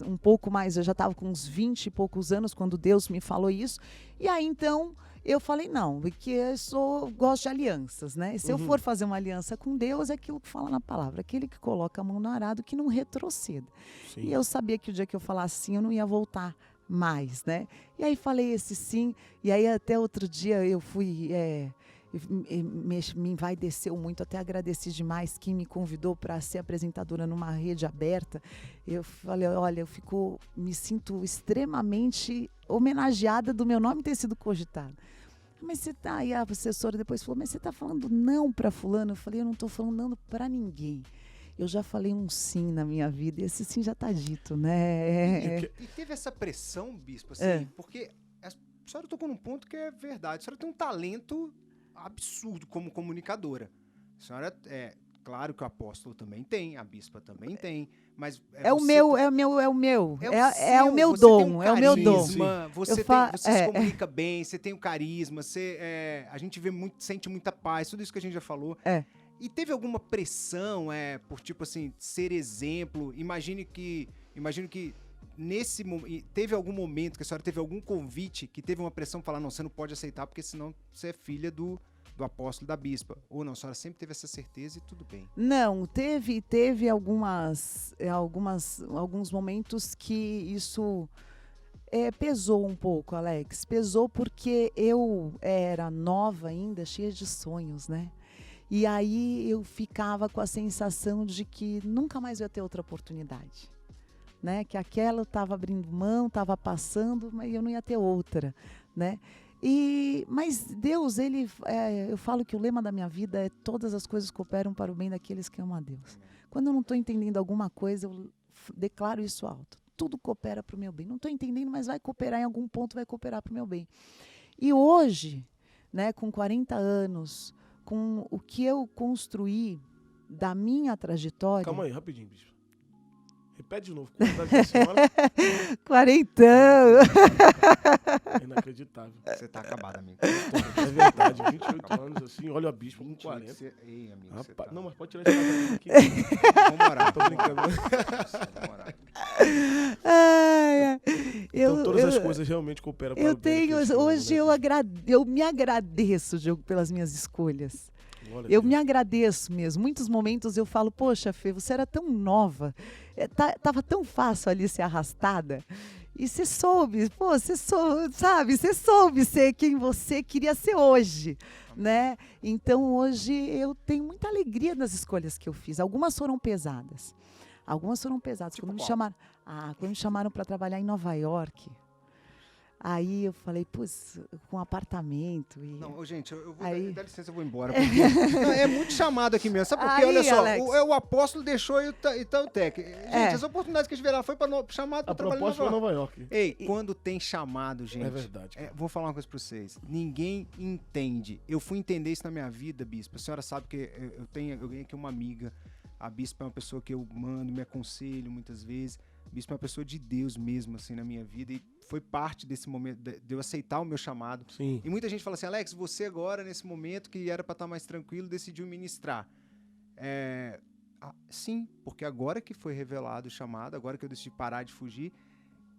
um pouco mais, eu já estava com uns 20 e poucos anos quando Deus me falou isso. E aí, então, eu falei: não, porque eu gosto de alianças, né? E se eu for fazer uma aliança com Deus, é aquilo que fala na palavra: aquele que coloca a mão no arado, que não retroceda. Sim. E eu sabia que o dia que eu falasse sim, eu não ia voltar mais, né? E aí falei esse sim, e aí até outro dia eu fui... me envaideceu muito, até agradeci demais quem me convidou para ser apresentadora numa rede aberta. Eu falei: olha, me sinto extremamente homenageada do meu nome ter sido cogitado. Mas você tá... E a assessora depois falou: mas você tá falando não para fulano? Eu falei: eu não estou falando não para ninguém. Eu já falei um sim na minha vida, e esse sim já está dito, né? E teve essa pressão, bispo, assim, porque a senhora tocou num ponto que é verdade. A senhora tem um talento absurdo como comunicadora. A senhora, claro que o apóstolo também tem, a bispa também tem, mas é o meu dom, é o meu dom. Você se comunica bem, você tem o carisma, a gente sente muita paz, tudo isso que a gente já falou. E teve alguma pressão, por tipo assim, ser exemplo? Imagino que teve algum momento que a senhora teve algum convite que teve uma pressão para falar: não, você não pode aceitar porque senão você é filha do apóstolo, da bispa. Ou não, a senhora sempre teve essa certeza e tudo bem? Não, teve alguns momentos que isso pesou um pouco, Alex. Pesou porque eu era nova ainda, cheia de sonhos, né? E aí eu ficava com a sensação de que nunca mais ia ter outra oportunidade, né? Que aquela eu estava abrindo mão, estava passando, mas eu não ia ter outra, né? Mas Deus, eu falo que o lema da minha vida é: todas as coisas cooperam para o bem daqueles que amam a Deus. Quando eu não estou entendendo alguma coisa, eu declaro isso alto: tudo coopera para o meu bem. Não estou entendendo, mas vai cooperar em algum ponto, vai cooperar para o meu bem. E hoje, né, com 40 anos, com o que eu construí da minha trajetória... Calma aí, rapidinho, bispo. Repete de novo. Quanto da senhora? 40. É inacreditável. Você tá acabado, amigo. É verdade, 28 anos assim, olha a bispo com 40. Ei, amigo, você Rapaz, tá... não, mas pode tirar esse aqui. Vamos orar. Tô brincando. Vamos orar. Ai, Então todas as coisas realmente cooperam para eu o bem tenho, daqueles que amam, hoje né, eu me agradeço, Diogo, pelas minhas escolhas. Glória a Eu Deus. me agradeço mesmo. Muitos momentos eu falo, poxa, Fê, você era tão nova, tava tão fácil ali ser arrastada. E você soube, pô, você soube ser quem você queria ser hoje, né? Então hoje eu tenho muita alegria das escolhas que eu fiz. Algumas foram pesadas. Tipo Quando me qual? chamaram, quando me chamaram para trabalhar em Nova York, aí eu falei, putz, com apartamento. E... Não, ô, gente, eu vou Aí- dá licença, eu vou embora. Porque não, é muito chamado aqui mesmo. Sabe por quê? Aí, Olha só, Alex. o apóstolo deixou e o Tec. Gente, as oportunidades que a gente verá foi para chamado para A trabalhar em proposta foi Nova Nova York. York. Ei, quando tem chamado, gente. É verdade. Vou falar uma coisa pra vocês. Ninguém entende. Eu fui entender isso na minha vida, bispo. A senhora sabe que eu ganhei aqui uma amiga. A bispa é uma pessoa que eu mando, me aconselho muitas vezes. A bispa é uma pessoa de Deus mesmo, assim, na minha vida. E foi parte desse momento de eu aceitar o meu chamado. Sim. E muita gente fala assim, Alex, você agora, nesse momento que era pra estar mais tranquilo, decidiu ministrar. Sim, porque agora que foi revelado o chamado, agora que eu decidi parar de fugir.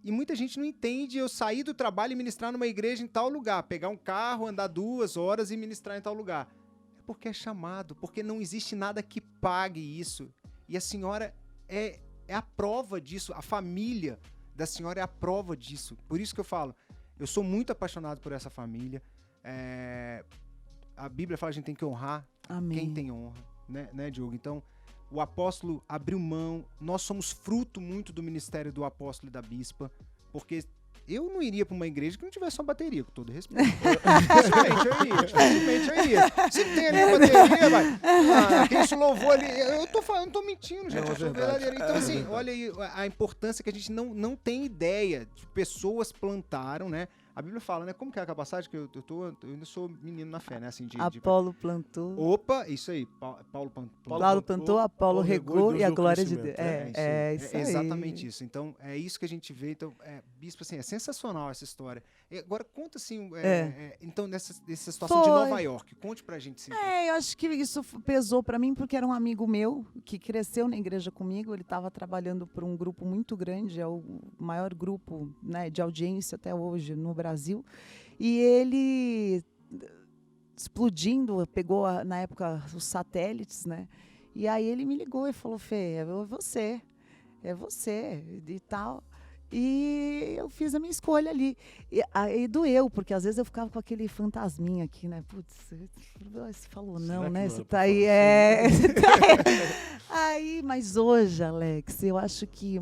E muita gente não entende eu sair do trabalho e ministrar numa igreja em tal lugar. Pegar um carro, andar 2 horas e ministrar em tal lugar. É porque é chamado, porque não existe nada que pague isso. E a senhora é a prova disso, a família da senhora é a prova disso. Por isso que eu falo, eu sou muito apaixonado por essa família. A Bíblia fala que a gente tem que honrar Amém. quem tem honra, né, Diogo? Então, o apóstolo abriu mão, nós somos fruto muito do ministério do apóstolo e da bispa, porque eu não iria para uma igreja que não tivesse uma bateria, com todo respeito. Dificilmente eu iria. Se tem ali uma bateria, vai. Quem se louvou ali. Eu tô falando, não tô mentindo, gente. Não, é eu sou verdade. verdadeiro. Então, É assim, verdade. olha aí a importância que a gente não tem ideia. De pessoas plantaram, né? A Bíblia fala, né? Como que é aquela passagem que eu ainda sou menino na fé, né? Assim, Apolo plantou. Opa, isso aí. Paulo plantou. Paulo plantou, Apolo regou e a deu glória de crescimento. Deus. Isso aí. Exatamente isso. Então, é isso que a gente vê. Então, bispo, assim, é sensacional essa história. E agora, conta assim, então, nessa situação de Foi. Nova York. Conte pra gente. Assim, Eu acho que isso pesou para mim porque era um amigo meu que cresceu na igreja comigo. Ele estava trabalhando para um grupo muito grande, é o maior grupo, né, de audiência até hoje no Brasil. E ele, explodindo, pegou na época os satélites, né? E aí ele me ligou e falou, Fê, é você e tal. E eu fiz a minha escolha ali. E aí doeu, porque às vezes eu ficava com aquele fantasminha aqui, né? Putz, você falou Será não, que né? não Você era tá pra aí, falar você tá aí. Mas hoje, Alex, eu acho que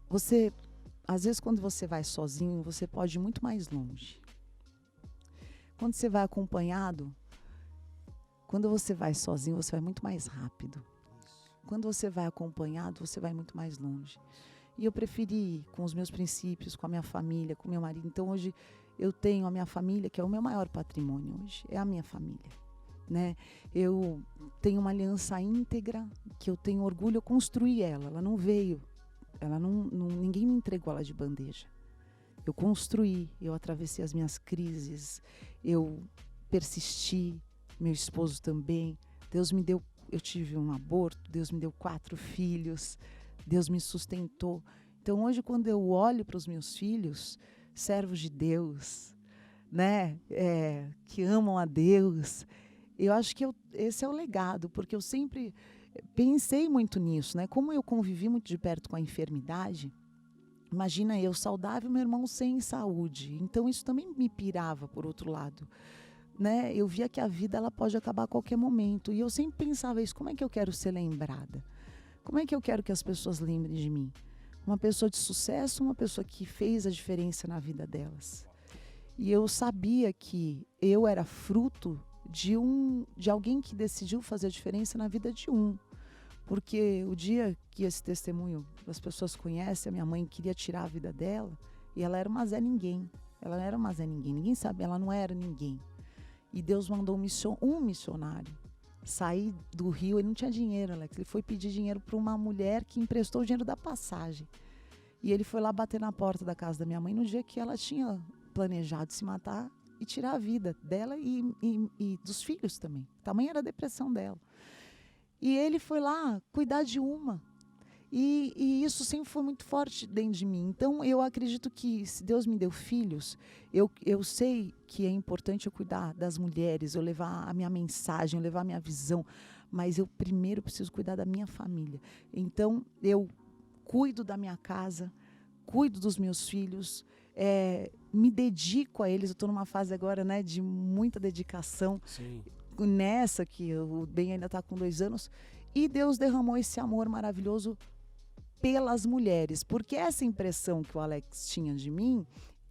você, às vezes quando você vai sozinho, você pode ir muito mais longe. Quando você vai acompanhado, quando você vai sozinho, você vai muito mais rápido. Quando você vai acompanhado, você vai muito mais longe. E eu preferi ir com os meus princípios, com a minha família, com o meu marido. Então, hoje, eu tenho a minha família, que é o meu maior patrimônio hoje. É a minha família, né? Eu tenho uma aliança íntegra, que eu tenho orgulho, eu construí ela. Ela não veio, ninguém me entregou ela de bandeja. Eu construí, eu atravessei as minhas crises, eu persisti, meu esposo também. Deus me deu. Eu tive um aborto, Deus me deu 4 filhos, Deus me sustentou. Então, hoje, quando eu olho para os meus filhos, servos de Deus, né, que amam a Deus, eu acho que esse é o legado, porque eu sempre pensei muito nisso, né? Como eu convivi muito de perto com a enfermidade, imagina eu saudável, meu irmão sem saúde. Então, isso também me pirava, por outro lado. Né? Eu via que a vida ela pode acabar a qualquer momento. E eu sempre pensava isso, como é que eu quero ser lembrada? Como é que eu quero que as pessoas lembrem de mim? Uma pessoa de sucesso, uma pessoa que fez a diferença na vida delas. E eu sabia que eu era fruto de alguém que decidiu fazer a diferença na vida de um. Porque o dia que esse testemunho as pessoas conhecem, a minha mãe queria tirar a vida dela, e ela era uma Zé Ninguém. Ela não era uma Zé Ninguém, ninguém sabe, ela não era ninguém. E Deus mandou um missionário sair do Rio, ele não tinha dinheiro, Alex, ele foi pedir dinheiro para uma mulher que emprestou o dinheiro da passagem. E ele foi lá bater na porta da casa da minha mãe no dia que ela tinha planejado se matar e tirar a vida dela e dos filhos também. Tamanha era a depressão dela. E ele foi lá cuidar de uma. E isso sempre foi muito forte dentro de mim. Então, eu acredito que se Deus me deu filhos, eu sei que é importante eu cuidar das mulheres, eu levar a minha mensagem, eu levar a minha visão, mas eu primeiro preciso cuidar da minha família. Então, eu cuido da minha casa, cuido dos meus filhos, me dedico a eles. Eu estou numa fase agora, né, de muita dedicação. Sim. Nessa, que o Ben ainda está com 2 anos, e Deus derramou esse amor maravilhoso pelas mulheres, porque essa impressão que o Alex tinha de mim,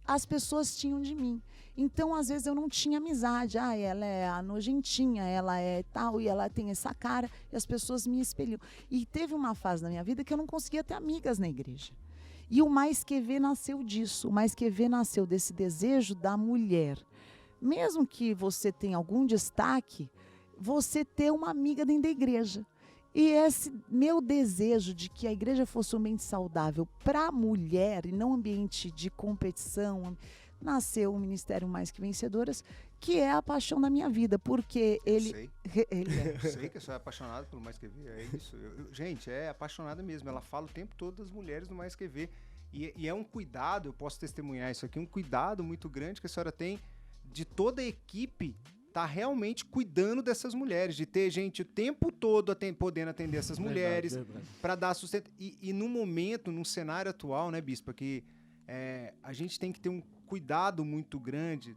as pessoas tinham de mim. Então, às vezes, eu não tinha amizade. Ela é a nojentinha, ela é tal, e ela tem essa cara, e as pessoas me espelham. E teve uma fase na minha vida que eu não conseguia ter amigas na igreja. E o Mais Que Vê nasceu disso. O Mais Que Vê nasceu desse desejo da mulher. Mesmo que você tenha algum destaque, você ter uma amiga dentro da igreja. E esse meu desejo de que a igreja fosse um ambiente saudável para a mulher e não um ambiente de competição, nasceu o Ministério Mais Que Vencedoras, que é a paixão da minha vida, porque ele... Eu sei que eu sou apaixonado pelo Mais Que Vê, é isso. Gente, é apaixonada mesmo, ela fala o tempo todo das mulheres do Mais Que Vê. E é um cuidado, eu posso testemunhar isso aqui, um cuidado muito grande que a senhora tem de toda a equipe tá realmente cuidando dessas mulheres, de ter gente o tempo todo podendo atender essas mulheres, para dar sustento. E no momento, num cenário atual, né, Bispa, que a gente tem que ter um cuidado muito grande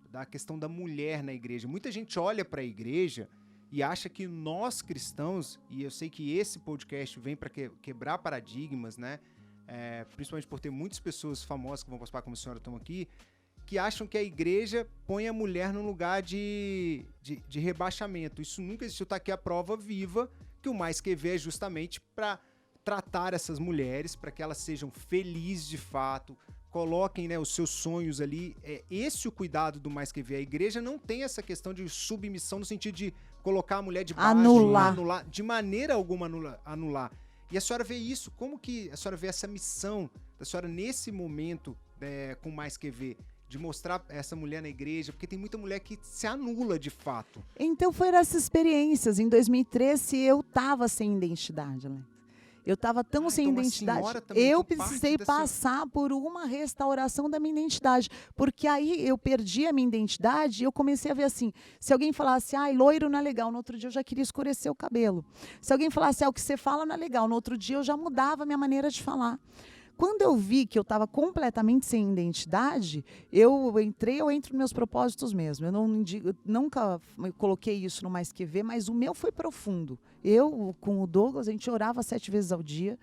da questão da mulher na igreja. Muita gente olha para a igreja e acha que nós cristãos, e eu sei que esse podcast vem para quebrar paradigmas, né, principalmente por ter muitas pessoas famosas que vão participar, como a senhora estão aqui, que acham que a igreja põe a mulher num lugar de rebaixamento. Isso nunca existiu. Está aqui a prova viva que o Mais Que Vê é justamente para tratar essas mulheres, para que elas sejam felizes de fato, coloquem, né, os seus sonhos ali. Esse é o cuidado do Mais Que Vê. A igreja não tem essa questão de submissão no sentido de colocar a mulher de baixo, anular, de maneira alguma anular. E a senhora vê isso, como que a senhora vê essa missão da senhora nesse momento com o Mais Que Vê? De mostrar essa mulher na igreja, porque tem muita mulher que se anula de fato. Então foram essas experiências. Em 2013 eu estava sem identidade, né? Eu estava tão sem identidade. Eu precisei passar por uma restauração da minha identidade. Porque aí eu perdi a minha identidade e eu comecei a ver assim, se alguém falasse, loiro não é legal, no outro dia eu já queria escurecer o cabelo. Se alguém falasse, o que você fala não é legal, no outro dia eu já mudava a minha maneira de falar. Quando eu vi que eu estava completamente sem identidade, eu entro nos meus propósitos mesmo. Eu nunca coloquei isso no Mais Que Vê, mas o meu foi profundo. Eu, com o Douglas, a gente orava 7 vezes ao dia.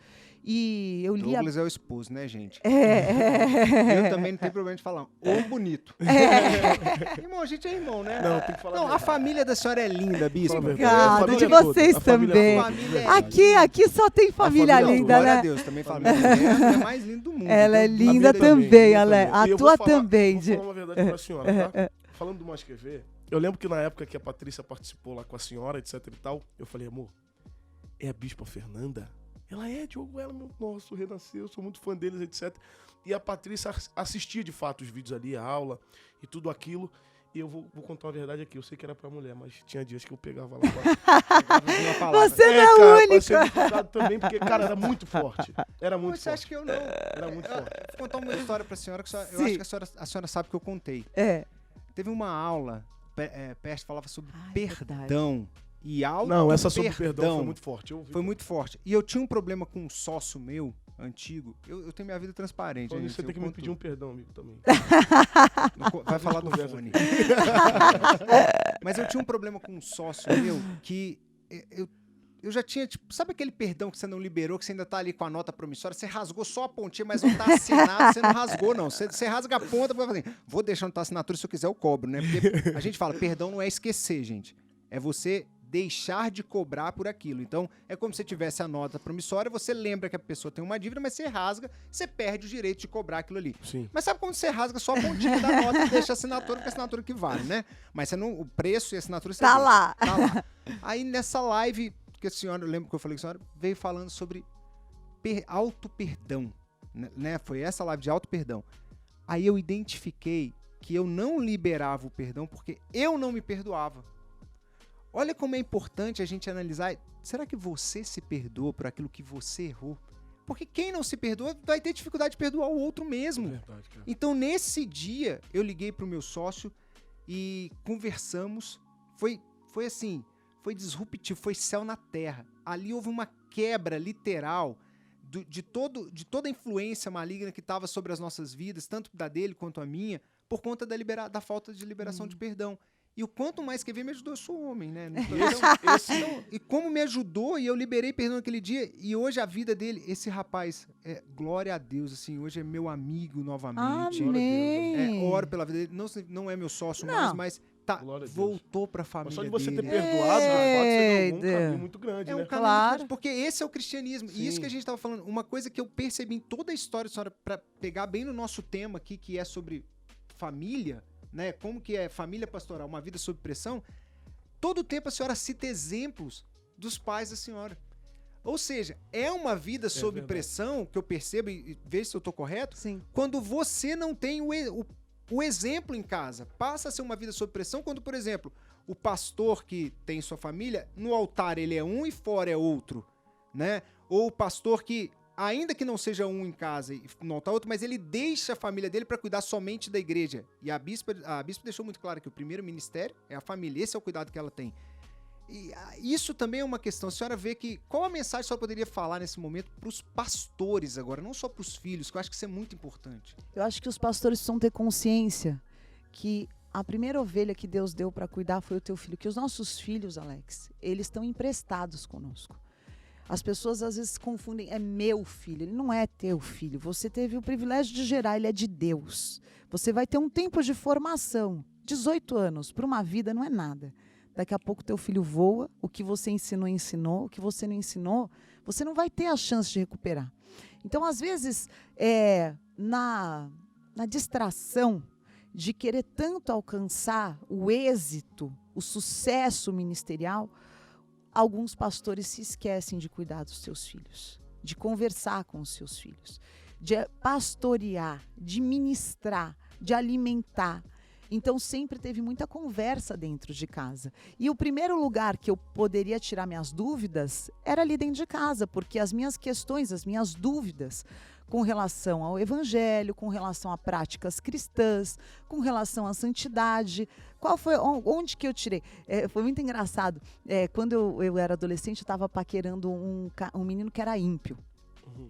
E eu lia... Douglas é o esposo, né, gente? Eu também não tenho problema de falar. Ou bonito. Irmão, a gente é irmão, né? Não, tem que falar. Não, a família da senhora é linda, Bispo. Obrigado, de vocês também. Aqui só tem família linda, né? Glória a Deus, também família. Ela é a mais linda do mundo. Ela é linda também, a tua também. Vou falar uma verdade pra senhora, tá? Falando do Mais Que Vê, eu lembro que na época que a Patrícia participou lá com a senhora, etc e tal, eu falei, amor, é a Bispa Fernanda? Ela Diogo, nosso renasceu, sou muito fã deles, etc. E a Patrícia assistia de fato os vídeos ali, a aula e tudo aquilo. E eu vou contar uma verdade aqui, eu sei que era pra mulher, mas tinha dias que eu pegava lá. Você não é o único. Ser educado também, porque, cara, era muito forte. Era muito Você forte. acha que eu não? Era muito forte. Vou contar uma história pra senhora, que eu acho que a senhora sabe que eu contei. Teve uma aula, Peste falava sobre perdão. E não, essa sobre perdão foi muito forte. Foi muito forte. E eu tinha um problema com um sócio meu, antigo. Eu tenho minha vida transparente. Então, você tem que me pedir um perdão, amigo, também. Vai falar do fone. Mas eu tinha um problema com um sócio meu que eu já tinha, tipo, sabe aquele perdão que você não liberou, que você ainda tá ali com a nota promissória, você rasgou só a pontinha, mas não tá assinado, você não rasgou, não. Você rasga a ponta, vou deixar não tá assinatura, se eu quiser eu cobro, né? Porque a gente fala, perdão não é esquecer, gente. É você deixar de cobrar por aquilo. Então, é como se você tivesse a nota promissória, você lembra que a pessoa tem uma dívida, mas você rasga, você perde o direito de cobrar aquilo ali. Sim. Mas sabe quando você rasga só a pontinha da nota e deixa a assinatura, porque a assinatura que vale, né? Mas você não, o preço e a assinatura... Você Tá deixa. lá. Tá lá. Aí, nessa live, que a senhora, eu lembro que eu falei com a senhora, veio falando sobre auto-perdão, né? Foi essa live de auto-perdão. Aí eu identifiquei que eu não liberava o perdão porque eu não me perdoava. Olha como é importante a gente analisar. Será que você se perdoa por aquilo que você errou? Porque quem não se perdoa vai ter dificuldade de perdoar o outro mesmo. É verdade, cara. Então, nesse dia, eu liguei pro meu sócio e conversamos. Foi assim, foi disruptivo, foi céu na terra. Ali houve uma quebra literal de toda a influência maligna que estava sobre as nossas vidas, tanto da dele quanto a minha, por conta da falta de liberação de perdão. E o quanto mais que veio me ajudou, eu sou homem, né? Então, e como me ajudou, e eu liberei perdão naquele dia, e hoje a vida dele, esse rapaz, glória a Deus, assim, hoje é meu amigo novamente. Amém. Oro pela vida dele, não é meu sócio mais, mas voltou pra família Mas só de você dele. ter perdoado, de fato, você deu um caminho muito grande, É um né? caminho Claro. muito grande, porque esse é o cristianismo. Sim. E isso que a gente estava falando, uma coisa que eu percebi em toda a história, senhora, para pegar bem no nosso tema aqui, que é sobre família, né? Como que é família pastoral, uma vida sob pressão. Todo o tempo a senhora cita exemplos dos pais da senhora. Ou seja, é uma vida sob pressão, que eu percebo, e vejo se eu estou correto, Sim. quando você não tem o exemplo em casa. Passa a ser uma vida sob pressão quando, por exemplo, o pastor que tem sua família, no altar ele é um e fora é outro, né? Ou o pastor que, ainda que não seja um em casa e no altar outro, mas ele deixa a família dele para cuidar somente da igreja. E a bispa deixou muito claro que o primeiro ministério é a família. Esse é o cuidado que ela tem. E isso também é uma questão. A senhora vê que... Qual a mensagem a senhora poderia falar nesse momento para os pastores agora, não só para os filhos, que eu acho que isso é muito importante. Eu acho que os pastores precisam ter consciência que a primeira ovelha que Deus deu para cuidar foi o teu filho. Que os nossos filhos, Alex, eles estão emprestados conosco. As pessoas às vezes confundem, é meu filho, ele não é teu filho. Você teve o privilégio de gerar, ele é de Deus. Você vai ter um tempo de formação. 18 anos para uma vida não é nada. Daqui a pouco teu filho voa, o que você ensinou, o que você não ensinou, você não vai ter a chance de recuperar. Então, às vezes, na distração de querer tanto alcançar o êxito, o sucesso ministerial, alguns pastores se esquecem de cuidar dos seus filhos, de conversar com os seus filhos, de pastorear, de ministrar, de alimentar. Então, sempre teve muita conversa dentro de casa. E o primeiro lugar que eu poderia tirar minhas dúvidas era ali dentro de casa, porque as minhas questões, as minhas dúvidas com relação ao evangelho, com relação a práticas cristãs, com relação à santidade, onde que eu tirei? Foi muito engraçado. Quando eu era adolescente, eu estava paquerando um menino que era ímpio.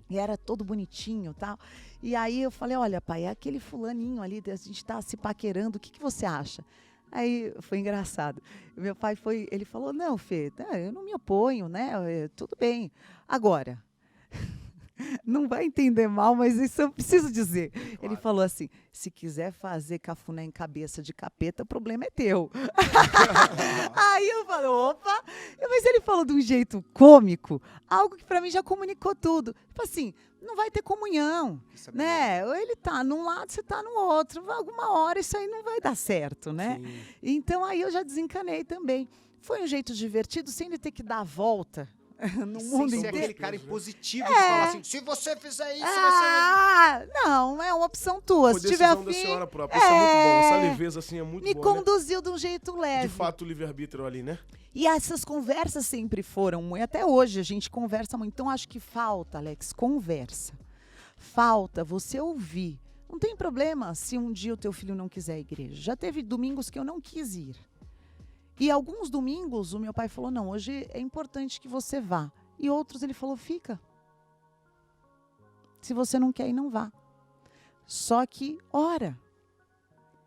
E era todo bonitinho e tal. E aí eu falei, olha pai, é aquele fulaninho ali, a gente está se paquerando, o que você acha? Aí foi engraçado. Meu pai ele falou, não, Fê, eu não me oponho, né? Tudo bem. Agora, não vai entender mal, mas isso eu preciso dizer. Claro. Ele falou assim, se quiser fazer cafuné em cabeça de capeta, o problema é teu. Aí eu falei, opa! Mas ele falou de um jeito cômico, algo que para mim já comunicou tudo. Tipo assim, não vai ter comunhão, né? Ou ele tá num lado, você tá no outro. Alguma hora isso aí não vai dar certo, né? Sim. Então aí eu já desencanei também. Foi um jeito divertido, sem ele ter que dar a volta no mundo inteiro. Sem ser aquele cara impositivo de falar assim, se você fizer isso, vai ser... Não, é uma opção tua. Foi se tiver decisão da senhora própria. Isso é muito bom. Essa leveza assim é muito boa. Me conduziu de um jeito leve. De fato, o livre-arbítrio ali, né? E essas conversas sempre foram, e até hoje a gente conversa muito. Então acho que falta, Alex, conversa. Falta você ouvir. Não tem problema se um dia o teu filho não quiser ir à igreja. Já teve domingos que eu não quis ir. E alguns domingos o meu pai falou, não, hoje é importante que você vá. E outros ele falou, fica. Se você não quer ir, não vá. Só que ora.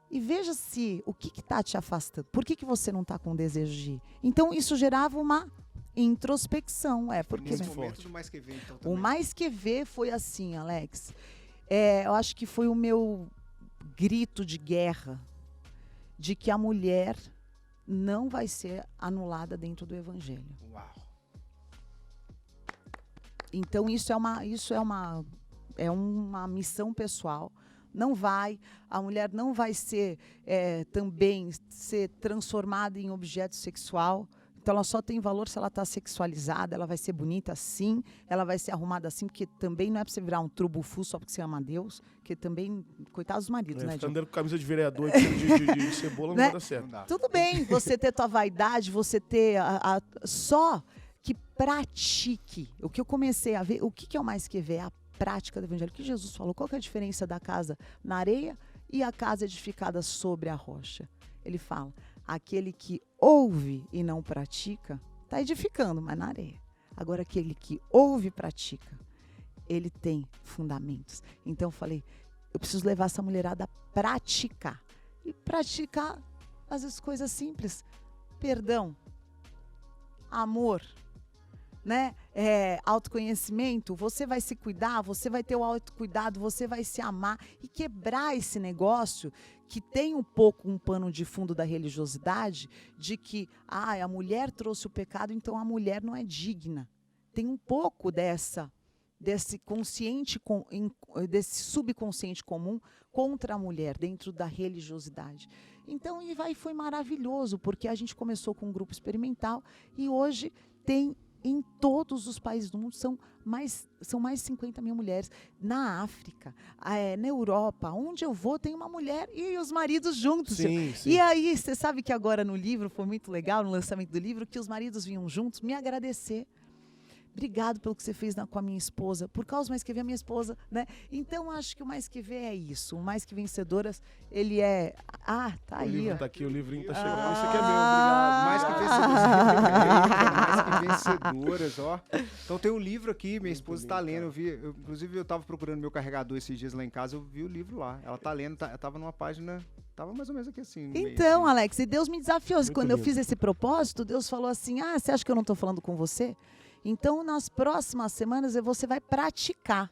E veja se o que está te afastando. Por que você não está com desejo de ir? Então isso gerava uma introspecção. Porque nesse momento do Mais Que Ver, então, também. O Mais Que Ver foi assim, Alex. Eu acho que foi o meu grito de guerra de que a mulher não vai ser anulada dentro do evangelho. Uau. Então isso é uma missão pessoal. Não vai, a mulher não vai ser também ser transformada em objeto sexual. Então ela só tem valor se ela está sexualizada, ela vai ser bonita assim, ela vai ser arrumada assim, porque também não é para você virar um trubufu só porque você ama Deus, que também, coitados dos maridos, né, Ficar Diogo? andando com camisa de vereador e de cebola não Né? vai dar certo. Não dá. Tudo bem, você ter tua vaidade, você ter só que pratique. O que eu comecei a ver, o que é o mais que ver? A prática do evangelho. O que Jesus falou? Qual que é a diferença da casa na areia e a casa edificada sobre a rocha? Ele fala, aquele que ouve e não pratica, está edificando, mas na areia. Agora, aquele que ouve e pratica, ele tem fundamentos. Então, eu falei, eu preciso levar essa mulherada a praticar. E praticar, às vezes, coisas simples. Perdão, amor, né? Autoconhecimento, você vai se cuidar, você vai ter o autocuidado, você vai se amar e quebrar esse negócio que tem um pouco um pano de fundo da religiosidade, de que a mulher trouxe o pecado, então a mulher não é digna. Tem um pouco desse subconsciente comum contra a mulher dentro da religiosidade. Então, foi maravilhoso, porque a gente começou com um grupo experimental e hoje tem em todos os países do mundo, são mais de 50 mil mulheres. Na África, na Europa, onde eu vou, tem uma mulher e os maridos juntos. Sim, sim. E aí, você sabe que agora no livro, foi muito legal, no lançamento do livro, que os maridos vinham juntos me agradecer. Obrigado pelo que você fez com a minha esposa. Por causa do Mais Que Vê, a minha esposa, né? Então, acho que o Mais Que Vê é isso. O Mais Que Vencedoras, ele é... tá O aí, livro ó. tá aqui, o livrinho tá chegando. Isso aqui é meu, obrigado. Mais que vencedoras, ó. Então tem um livro aqui, minha esposa está lendo. Inclusive, eu estava procurando meu carregador esses dias lá em casa, eu vi o livro lá. Ela tá lendo, tava numa página... Tava mais ou menos aqui assim. Então, assim. Alex, e Deus me desafiou. Muito Quando eu lindo. fiz esse propósito, Deus falou assim, você acha que eu não estou falando com você? Então, nas próximas semanas, você vai praticar.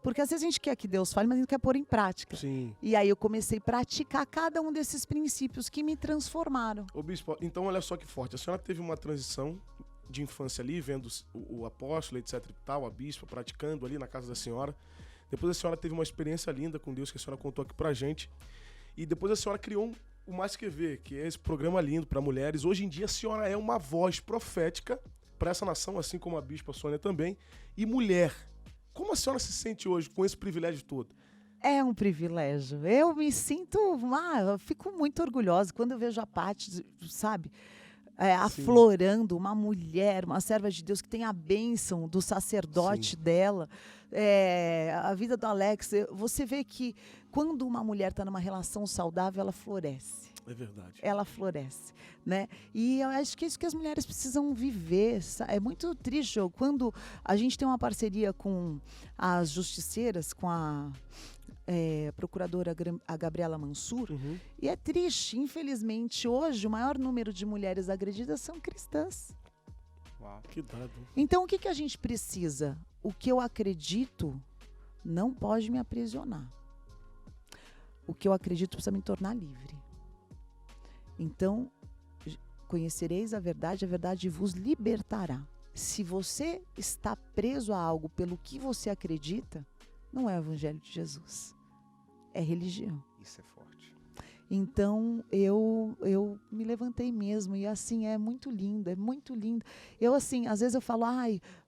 Porque às vezes a gente quer que Deus fale, mas não quer pôr em prática. Sim. E aí eu comecei a praticar cada um desses princípios que me transformaram. Ô, bispo, então olha só que forte. A senhora teve uma transição de infância ali, vendo o apóstolo, etc e tal, a bispa praticando ali na casa da senhora. Depois a senhora teve uma experiência linda com Deus que a senhora contou aqui pra gente. E depois a senhora criou o Mais Que Vê, que é esse programa lindo para mulheres. Hoje em dia a senhora é uma voz profética para essa nação, assim como a bispa Sônia também. E mulher, como a senhora se sente hoje com esse privilégio todo? É um privilégio. Eu me sinto, eu fico muito orgulhosa quando eu vejo a Paty, sabe, aflorando uma mulher, uma serva de Deus que tem a bênção do sacerdote dela. A vida do Alex, você vê que quando uma mulher está numa relação saudável, ela floresce. É verdade. Ela floresce, né? E eu acho que é isso que as mulheres precisam viver. É muito triste, quando a gente tem uma parceria com as justiceiras, com a procuradora a Gabriela Mansur, e é triste, infelizmente, hoje o maior número de mulheres agredidas são cristãs. Uau. Que dado. Então, o que a gente precisa? O que eu acredito não pode me aprisionar. O que eu acredito precisa me tornar livre. Então, conhecereis a verdade vos libertará. Se você está preso a algo pelo que você acredita, não é o Evangelho de Jesus, é religião. Isso é forte. Então, eu me levantei mesmo, e assim, é muito lindo, é muito lindo. Eu, assim, às vezes eu falo,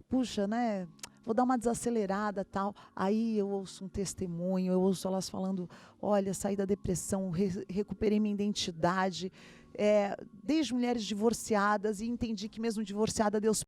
puxa, né, vou dar uma desacelerada, tal. Aí eu ouço um testemunho, eu ouço elas falando, olha, saí da depressão, recuperei minha identidade, desde mulheres divorciadas, e entendi que mesmo divorciada, Deus